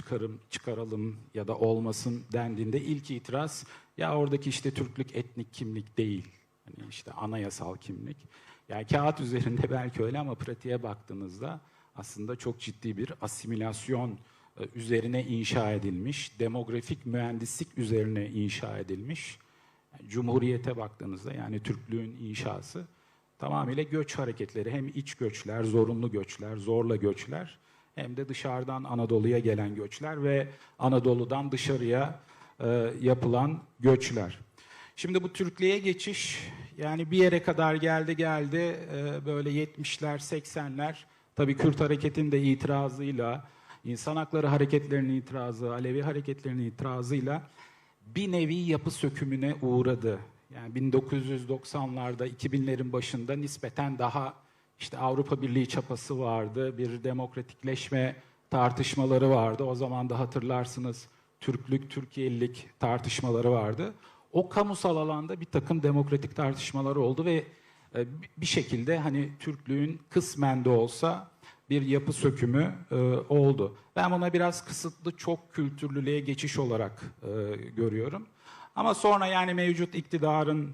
çıkaralım ya da olmasın dendiğinde ilk itiraz ya oradaki işte Türklük etnik kimlik değil. Hani işte anayasal kimlik. Yani kağıt üzerinde belki öyle ama pratiğe baktığınızda aslında çok ciddi bir asimilasyon üzerine inşa edilmiş, demografik mühendislik üzerine inşa edilmiş. Yani Cumhuriyete baktığınızda yani Türklüğün inşası tamamıyla göç hareketleri, hem iç göçler, zorunlu göçler, zorla göçler, hem de dışarıdan Anadolu'ya gelen göçler ve Anadolu'dan dışarıya yapılan göçler. Şimdi bu Türklüğe geçiş yani bir yere kadar geldi böyle 70'ler 80'ler tabii Kürt hareketinin de itirazıyla, insan hakları hareketlerinin itirazı, Alevi hareketlerinin itirazıyla bir nevi yapı sökümüne uğradı. Yani 1990'larda 2000'lerin başında nispeten daha işte Avrupa Birliği çapası vardı, bir demokratikleşme tartışmaları vardı. O zaman da hatırlarsınız Türklük, Türkiye'lilik tartışmaları vardı. O kamusal alanda bir takım demokratik tartışmalar oldu ve bir şekilde hani Türklüğün kısmen de olsa bir yapı sökümü oldu. Ben buna biraz kısıtlı çok kültürlülüğe geçiş olarak görüyorum. Ama sonra yani mevcut iktidarın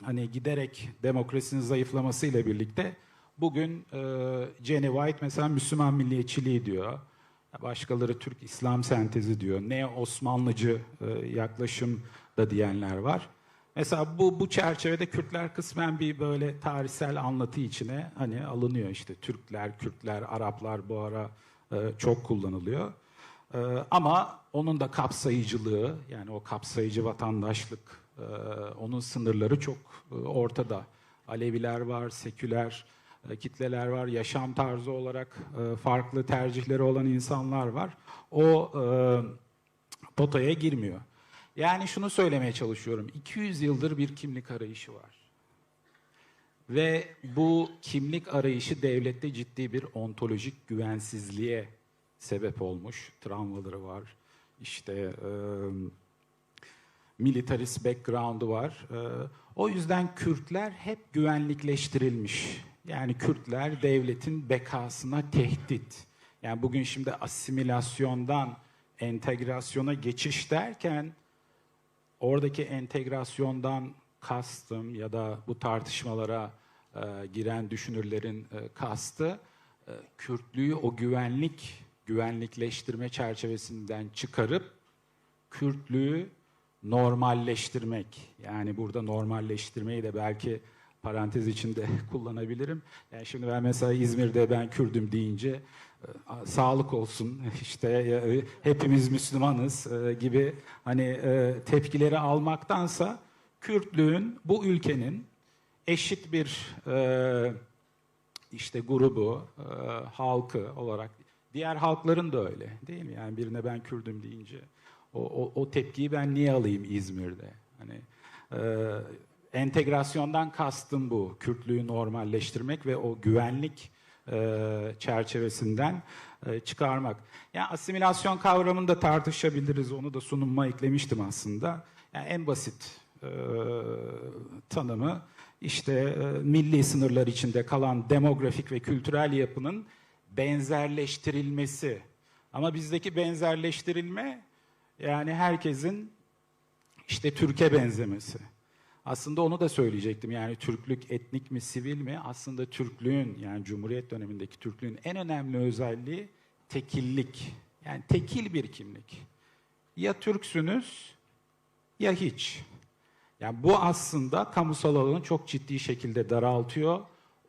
hani giderek demokrasinin zayıflamasıyla birlikte bugün Jenny White mesela Müslüman milliyetçiliği diyor. Başkaları Türk İslam sentezi diyor. Neo-Osmanlıcı yaklaşım da diyenler var. Mesela bu çerçevede Kürtler kısmen bir böyle tarihsel anlatı içine hani alınıyor. İşte Türkler, Kürtler, Araplar bu ara çok kullanılıyor. Ama onun da kapsayıcılığı yani o kapsayıcı vatandaşlık onun sınırları çok ortada. Aleviler var, seküler kitleler var, yaşam tarzı olarak farklı tercihleri olan insanlar var. O potaya girmiyor. Yani şunu söylemeye çalışıyorum. 200 yıldır bir kimlik arayışı var. Ve bu kimlik arayışı devlette ciddi bir ontolojik güvensizliğe sebep olmuş. Travmaları var. İşte militarist background'u var. O yüzden Kürtler hep güvenlikleştirilmiş. Yani Kürtler devletin bekasına tehdit. Yani bugün şimdi asimilasyondan entegrasyona geçiş derken oradaki entegrasyondan kastım ya da bu tartışmalara giren düşünürlerin kastı Kürtlüğü o güvenlikleştirme çerçevesinden çıkarıp Kürtlüğü normalleştirmek. Yani burada normalleştirmeyi de belki parantez içinde kullanabilirim. Yani şimdi ben mesela İzmir'de ben Kürdüm deyince sağlık olsun işte hepimiz Müslümanız gibi hani tepkileri almaktansa Kürtlüğün bu ülkenin eşit bir işte grubu, halkı olarak diğer halkların da öyle değil mi? Yani birine ben Kürdüm deyince o tepkiyi ben niye alayım İzmir'de? Hani entegrasyondan kastım bu. Kürtlüğü normalleştirmek ve o güvenlik çerçevesinden çıkarmak. Yani asimilasyon kavramını da tartışabiliriz. Onu da sunumuma eklemiştim aslında. Yani en basit tanımı işte milli sınırlar içinde kalan demografik ve kültürel yapının benzerleştirilmesi. Ama bizdeki benzerleştirilme yani herkesin işte Türk'e benzemesi. Aslında onu da söyleyecektim. Yani Türklük etnik mi, sivil mi? Aslında Türklüğün yani Cumhuriyet dönemindeki Türklüğün en önemli özelliği tekillik. Yani tekil bir kimlik. Ya Türksünüz ya hiç. Yani bu aslında kamusal alanı çok ciddi şekilde daraltıyor.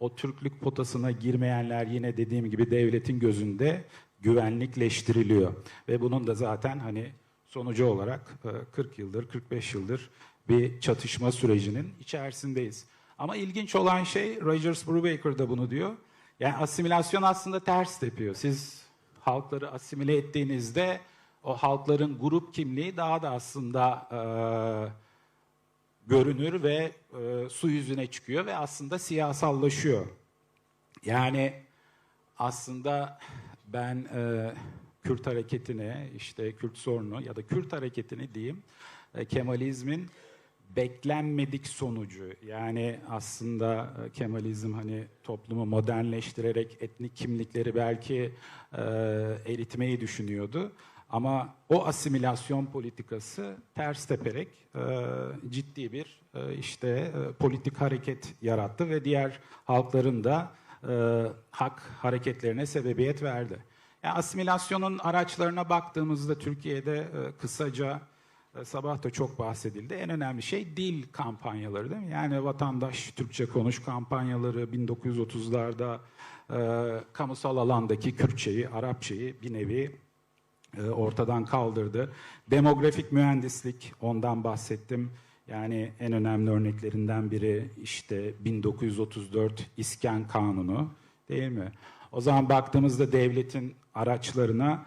O Türklük potasına girmeyenler yine dediğim gibi devletin gözünde güvenlikleştiriliyor. Ve bunun da zaten hani sonucu olarak 40 yıldır, 45 yıldır bir çatışma sürecinin içerisindeyiz. Ama ilginç olan şey, Rogers Brubaker da bunu diyor. Yani asimilasyon aslında ters tepiyor. Siz halkları asimile ettiğinizde o halkların grup kimliği daha da aslında görünür ve su yüzüne çıkıyor ve aslında siyasallaşıyor. Yani aslında ben Kürt hareketine, işte Kürt sorunu ya da Kürt hareketini diyeyim, Kemalizmin beklenmedik sonucu. Yani aslında Kemalizm hani toplumu modernleştirerek etnik kimlikleri belki eritmeyi düşünüyordu. Ama o asimilasyon politikası ters teperek ciddi bir politik hareket yarattı ve diğer halkların da hak hareketlerine sebebiyet verdi. Yani asimilasyonun araçlarına baktığımızda Türkiye'de kısaca sabah da çok bahsedildi. En önemli şey dil kampanyaları değil mi? Yani vatandaş Türkçe konuş kampanyaları 1930'larda kamusal alandaki Kürtçeyi, Arapçayı bir nevi ortadan kaldırdı. Demografik mühendislik, ondan bahsettim. Yani en önemli örneklerinden biri işte 1934 İskan Kanunu değil mi? O zaman baktığımızda devletin araçlarına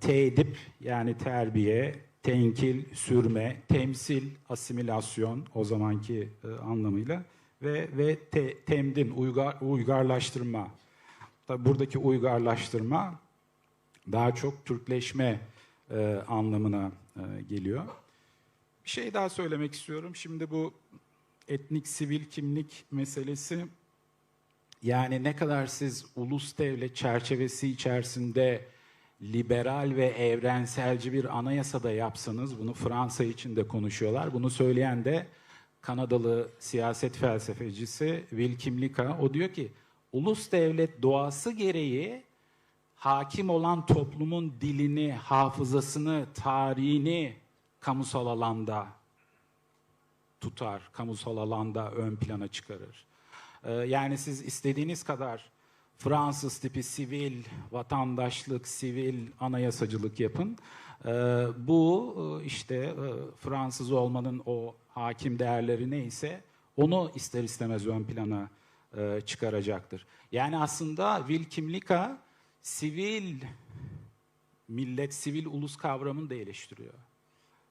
teedip yani terbiye, tenkil, sürme, temsil, asimilasyon o zamanki anlamıyla ve temdin, uygarlaştırma. Tabii buradaki uygarlaştırma daha çok Türkleşme anlamına geliyor. Bir şey daha söylemek istiyorum. Şimdi bu etnik sivil kimlik meselesi, yani ne kadar siz ulus devlet çerçevesi içerisinde liberal ve evrenselci bir anayasada yapsanız, bunu Fransa için de konuşuyorlar. Bunu söyleyen de Kanadalı siyaset felsefecisi Will Kimlicka. O diyor ki ulus devlet doğası gereği hakim olan toplumun dilini, hafızasını, tarihini kamusal alanda tutar, kamusal alanda ön plana çıkarır. Yani siz istediğiniz kadar Fransız tipi sivil, vatandaşlık, sivil anayasacılık yapın. Bu işte Fransız olmanın o hakim değerleri neyse onu ister istemez ön plana çıkaracaktır. Yani aslında Will Kimlicka sivil millet, sivil ulus kavramını da eleştiriyor.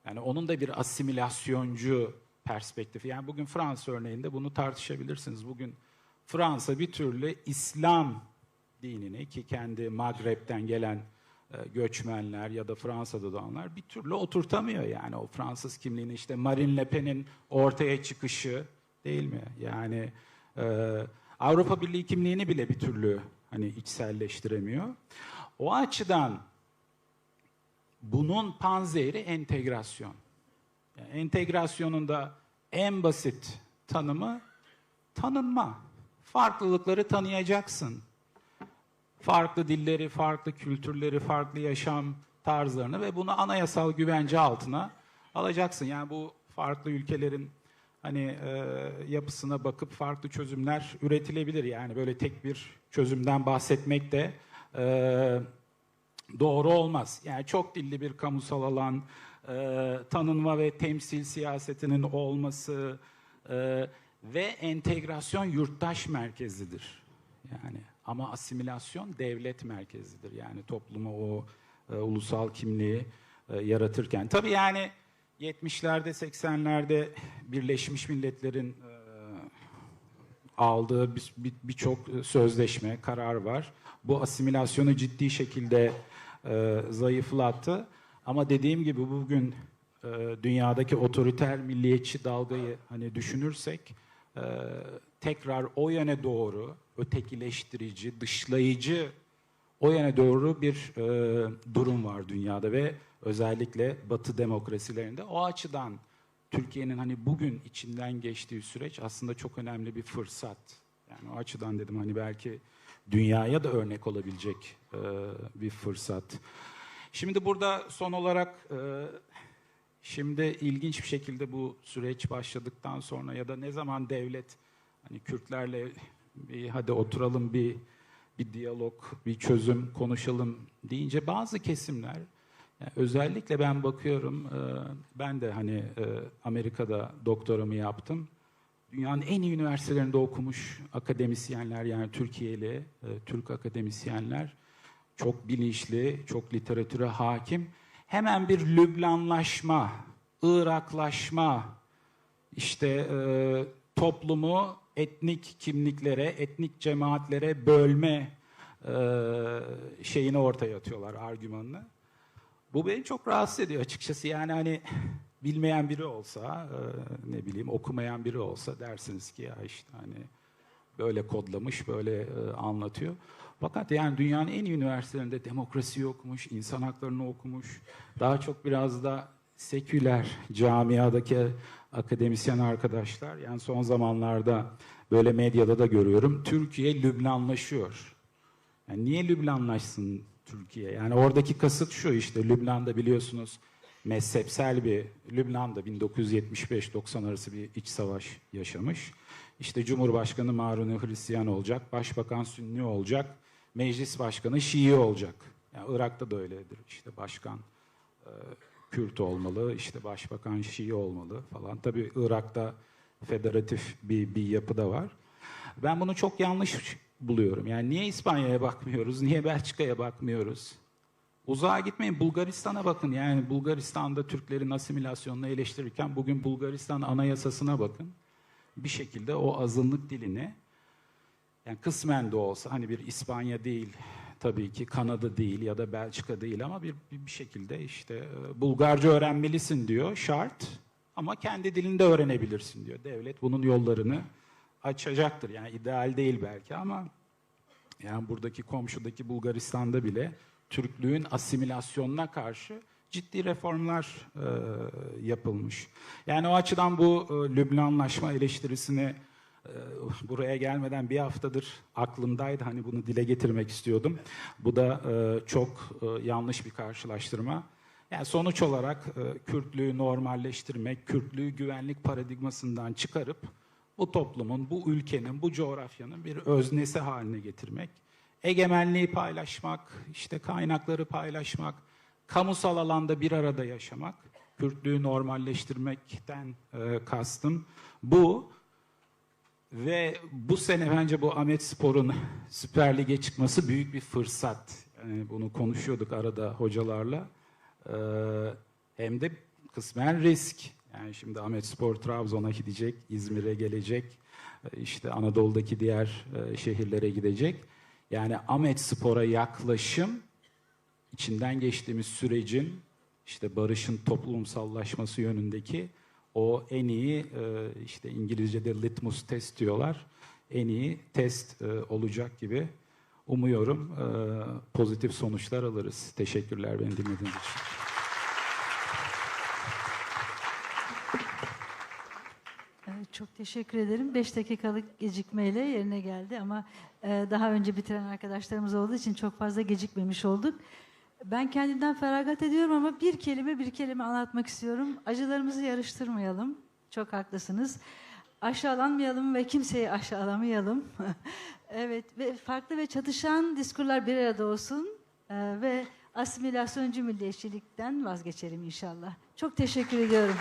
Yani onun da bir asimilasyoncu perspektifi. Yani bugün Fransa örneğinde bunu tartışabilirsiniz. Bugün Fransa bir türlü İslam dinini, ki kendi Magreb'den gelen göçmenler ya da Fransa'da doğanlar bir türlü oturtamıyor. Yani o Fransız kimliğini, işte Marine Le Pen'in ortaya çıkışı değil mi? Yani Avrupa Birliği kimliğini bile bir türlü hani içselleştiremiyor. O açıdan bunun panzehri entegrasyon. Yani entegrasyonun da en basit tanımı tanınma. Farklılıkları tanıyacaksın. Farklı dilleri, farklı kültürleri, farklı yaşam tarzlarını ve bunu anayasal güvence altına alacaksın. Yani bu farklı ülkelerin hani yapısına bakıp farklı çözümler üretilebilir. Yani böyle tek bir çözümden bahsetmek de doğru olmaz. Yani çok dilli bir kamusal alan, tanınma ve temsil siyasetinin olması ve entegrasyon yurttaş merkezlidir. Yani ama asimilasyon devlet merkezlidir. Yani topluma o ulusal kimliği yaratırken. Tabii yani 70'lerde 80'lerde Birleşmiş Milletler'in aldığı birçok sözleşme, karar var. Bu asimilasyonu ciddi şekilde zayıflattı. Ama dediğim gibi bugün dünyadaki otoriter milliyetçi dalgayı hani düşünürsek tekrar o yöne doğru ötekileştirici, dışlayıcı o yöne doğru bir durum var dünyada ve özellikle Batı demokrasilerinde. O açıdan Türkiye'nin hani bugün içinden geçtiği süreç aslında çok önemli bir fırsat. Yani o açıdan dedim hani belki dünyaya da örnek olabilecek bir fırsat. Şimdi burada son olarak şimdi ilginç bir şekilde bu süreç başladıktan sonra ya da ne zaman devlet hani Kürtlerle hadi oturalım bir diyalog, bir çözüm konuşalım deyince bazı kesimler, yani özellikle ben bakıyorum, ben de hani Amerika'da doktoramı yaptım. Dünyanın en iyi üniversitelerinde okumuş akademisyenler, yani Türkiye'li Türk akademisyenler çok bilinçli, çok literatüre hakim. hemen bir Lübnanlaşma, Iraklaşma, işte toplumu etnik kimliklere, etnik cemaatlere bölme şeyini ortaya atıyorlar, argümanını. Bu beni çok rahatsız ediyor açıkçası. Yani hani bilmeyen biri olsa, ne bileyim okumayan biri olsa dersiniz ki ya işte hani böyle kodlamış, böyle anlatıyor. Fakat yani dünyanın en iyi üniversitelerinde demokrasiyi okumuş, insan haklarını okumuş, daha çok biraz da seküler camiadaki akademisyen arkadaşlar, yani son zamanlarda böyle medyada da görüyorum, Türkiye Lübnanlaşıyor. Yani niye Lübnanlaşsın Türkiye? Yani oradaki kasıt şu, işte Lübnan'da biliyorsunuz mezhepsel bir, Lübnan'da 1975-90 arası bir iç savaş yaşamış. İşte Cumhurbaşkanı Maruni Hristiyan olacak, Başbakan Sünni olacak, Meclis Başkanı Şii olacak. Yani Irak'ta da öyledir. İşte başkan Kürt olmalı, işte başbakan Şii olmalı falan. Tabii Irak'ta federatif bir yapı da var. Ben bunu çok yanlış buluyorum. Yani niye İspanya'ya bakmıyoruz, niye Belçika'ya bakmıyoruz? Uzağa gitmeyin, Bulgaristan'a bakın. Yani Bulgaristan'da Türklerin asimilasyonunu eleştirirken bugün Bulgaristan anayasasına bakın. Bir şekilde o azınlık dilini, yani kısmen de olsa, hani bir İspanya değil, tabii ki Kanada değil ya da Belçika değil ama bir şekilde işte Bulgarca öğrenmelisin diyor, şart, ama kendi dilinde öğrenebilirsin diyor. Devlet bunun yollarını açacaktır. Yani ideal değil belki ama yani buradaki komşudaki Bulgaristan'da bile Türklüğün asimilasyonuna karşı ciddi reformlar yapılmış. Yani o açıdan bu Lübnanlaşma eleştirisini buraya gelmeden bir haftadır aklımdaydı. Hani bunu dile getirmek istiyordum. Bu da çok yanlış bir karşılaştırma. Yani sonuç olarak Kürtlüğü normalleştirmek, Kürtlüğü güvenlik paradigmasından çıkarıp bu toplumun, bu ülkenin, bu coğrafyanın bir öznesi haline getirmek, egemenliği paylaşmak, işte kaynakları paylaşmak, kamusal alanda bir arada yaşamak, Kürtlüğü normalleştirmekten kastım bu. Ve bu sene bence bu Ahmetspor'un Süper Lig'e çıkması büyük bir fırsat. Yani bunu konuşuyorduk arada hocalarla. Hem de kısmen risk. Yani şimdi Ahmetspor Trabzon'a gidecek, İzmir'e gelecek, işte Anadolu'daki diğer şehirlere gidecek. Yani Ahmetspor'a yaklaşım, içinden geçtiğimiz sürecin, işte barışın toplumsallaşması yönündeki o en iyi, işte İngilizce'de litmus test diyorlar, en iyi test olacak gibi umuyorum. Pozitif sonuçlar alırız. Teşekkürler beni dinlediğiniz için. Çok teşekkür ederim. 5 dakikalık gecikmeyle yerine geldi ama daha önce bitiren arkadaşlarımız olduğu için çok fazla gecikmemiş olduk. Ben kendimden feragat ediyorum ama bir kelime anlatmak istiyorum. Acılarımızı yarıştırmayalım. Çok haklısınız. Aşağılanmayalım ve kimseyi aşağılamayalım. Evet, ve farklı ve çatışan diskurlar bir arada olsun ve asimilasyoncu milliyetçilikten vazgeçelim inşallah. Çok teşekkür ediyorum.